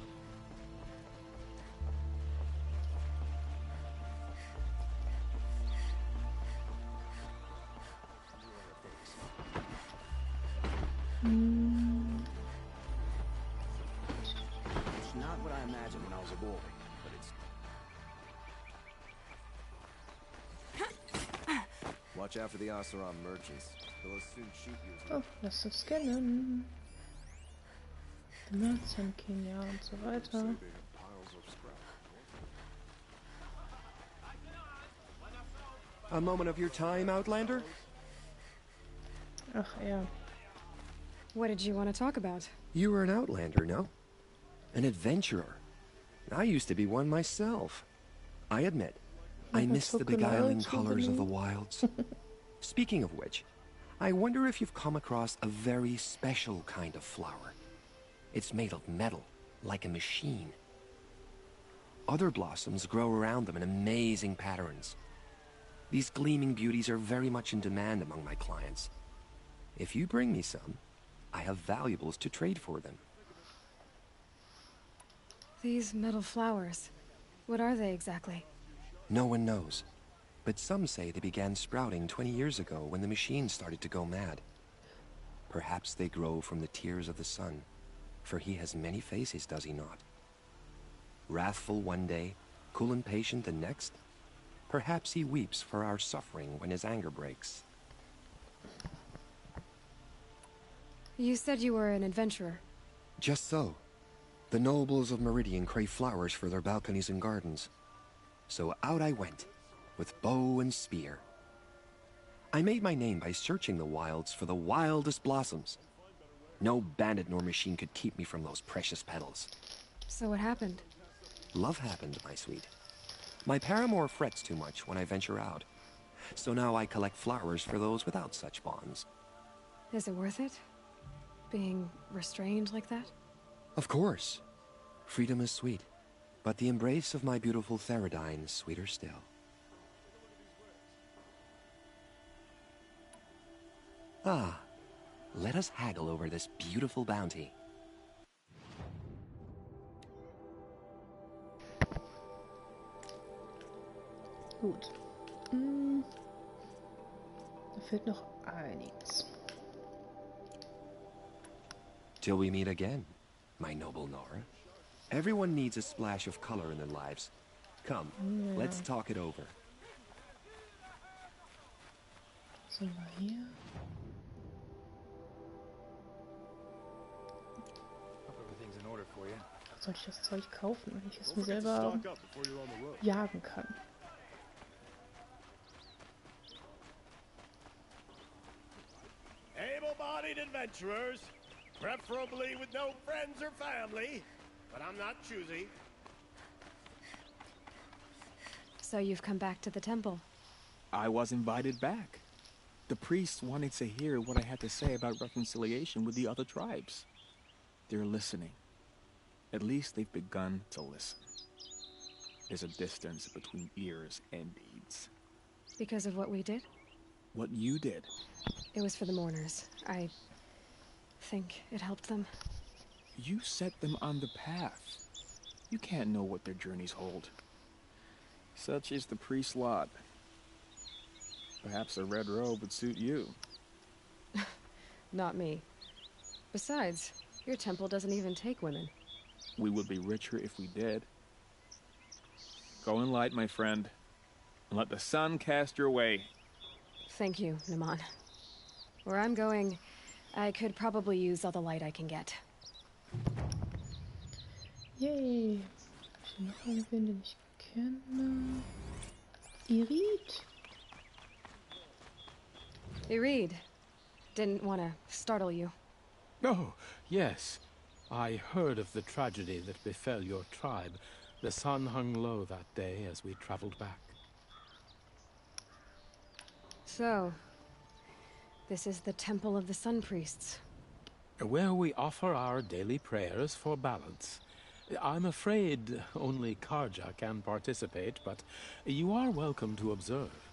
It's not what I imagined when I was a boy, but it's... Watch out for the Oseram merchants. They'll as soon shoot you as... Oh, lass das scannen. The Merchant King, ja, und so weiter. A moment of your time, Outlander? Ach, ja. What did you want to talk about? You were an Outlander, no? An adventurer. I used to be one myself. I admit, I miss the beguiling colors of the wilds. Speaking of which, I wonder if you've come across a very special kind of flower. It's made of metal, like a machine. Other blossoms grow around them in amazing patterns. These gleaming beauties are very much in demand among my clients. If you bring me some, I have valuables to trade for them. These metal flowers, what are they exactly? No one knows, but some say they began sprouting 20 years ago when the machine started to go mad. Perhaps they grow from the tears of the sun, for he has many faces, does he not? Wrathful one day, cool and patient the next. Perhaps he weeps for our suffering when his anger breaks. You said you were an adventurer. Just so. The nobles of Meridian crave flowers for their balconies and gardens. So out I went, with bow and spear. I made my name by searching the wilds for the wildest blossoms. No bandit nor machine could keep me from those precious petals. So what happened? Love happened, my sweet. My paramour frets too much when I venture out. So now I collect flowers for those without such bonds. Is it worth it? Being restrained like that? Of course. Freedom is sweet, but the embrace of my beautiful Theridine is sweeter still. Ah, let us haggle over this beautiful bounty. Gut. Da fehlt noch einiges. Till we meet again, my noble Nora. Everyone needs a splash of color in their lives. Come, let's talk it over. Was haben wir hier? Soll ich das Zeug kaufen, wenn ich es mir selber jagen kann? Able-bodied adventurers, preferably with no friends or family, but I'm not choosy. So you've come back to the temple? I was invited back. The priests wanted to hear what I had to say about reconciliation with the other tribes. They're listening. At least they've begun to listen. There's a distance between ears and deeds. Because of what we did? What you did. It was for the mourners. I think it helped them. You set them on the path. You can't know what their journeys hold. Such is the priest's lot. Perhaps a red robe would suit you. Not me. Besides, your temple doesn't even take women. We would be richer if we did. Go in light, my friend, and let the sun cast your way. Thank you, Naman. Where I'm going, I could probably use all the light I can get. Yay! Hab ich noch irgendwen, den ich kenne? Irid? Irid. Didn't want to startle you. Oh, yes. I heard of the tragedy that befell your tribe. The sun hung low that day as we traveled back. So, this is the Temple of the Sun Priests. Where we offer our daily prayers for balance. I'm afraid only Karja can participate, but you are welcome to observe.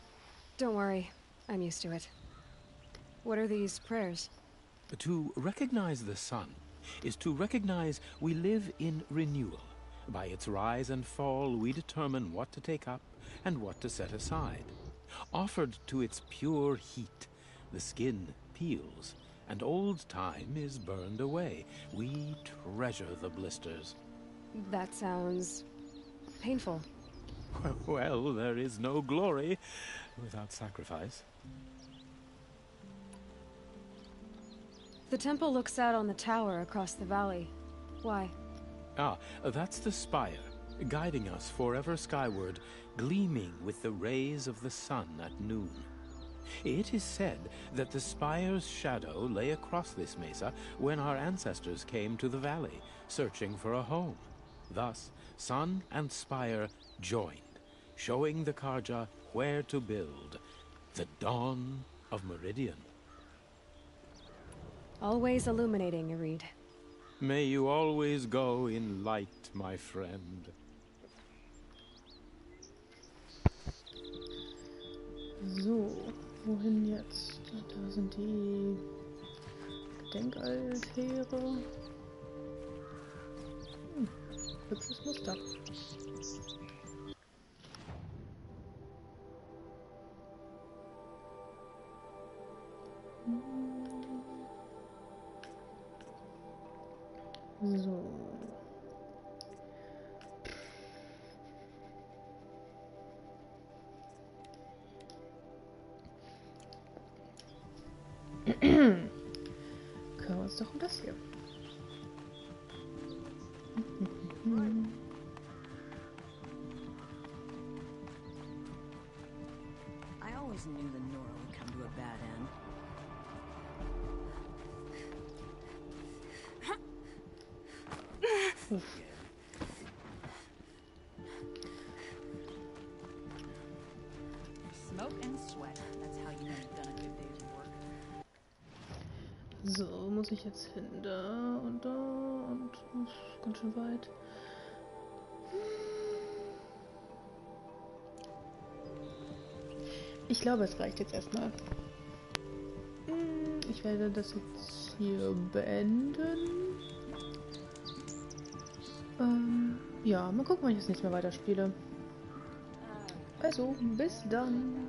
Don't worry, I'm used to it. What are these prayers? To recognize the sun is to recognize we live in renewal. By its rise and fall, we determine what to take up and what to set aside. Offered to its pure heat, the skin peels, and old time is burned away. We treasure the blisters. That sounds painful. Well, there is no glory without sacrifice. The temple looks out on the tower across the valley. Why? Ah, that's the spire, guiding us forever skyward, gleaming with the rays of the sun at noon. It is said that the spire's shadow lay across this mesa when our ancestors came to the valley, searching for a home. Thus, sun and spire joined, showing the Karja where to build. The dawn of Meridian. Always illuminating, Irid. May you always go in light, my friend. So, wohin jetzt? Da sind die Gedenkaltäre. Hübsches Muster. So. Kümmern wir uns doch um das hier. Uff. Smoke and sweat. That's how you know you've done a good day's work. So, muss ich jetzt hin, da und ganz schön weit. Ich glaube, es reicht jetzt erstmal. Ich werde das jetzt hier beenden. Ja, mal gucken, wann ich das nächste Mal weiterspiele. Also, bis dann.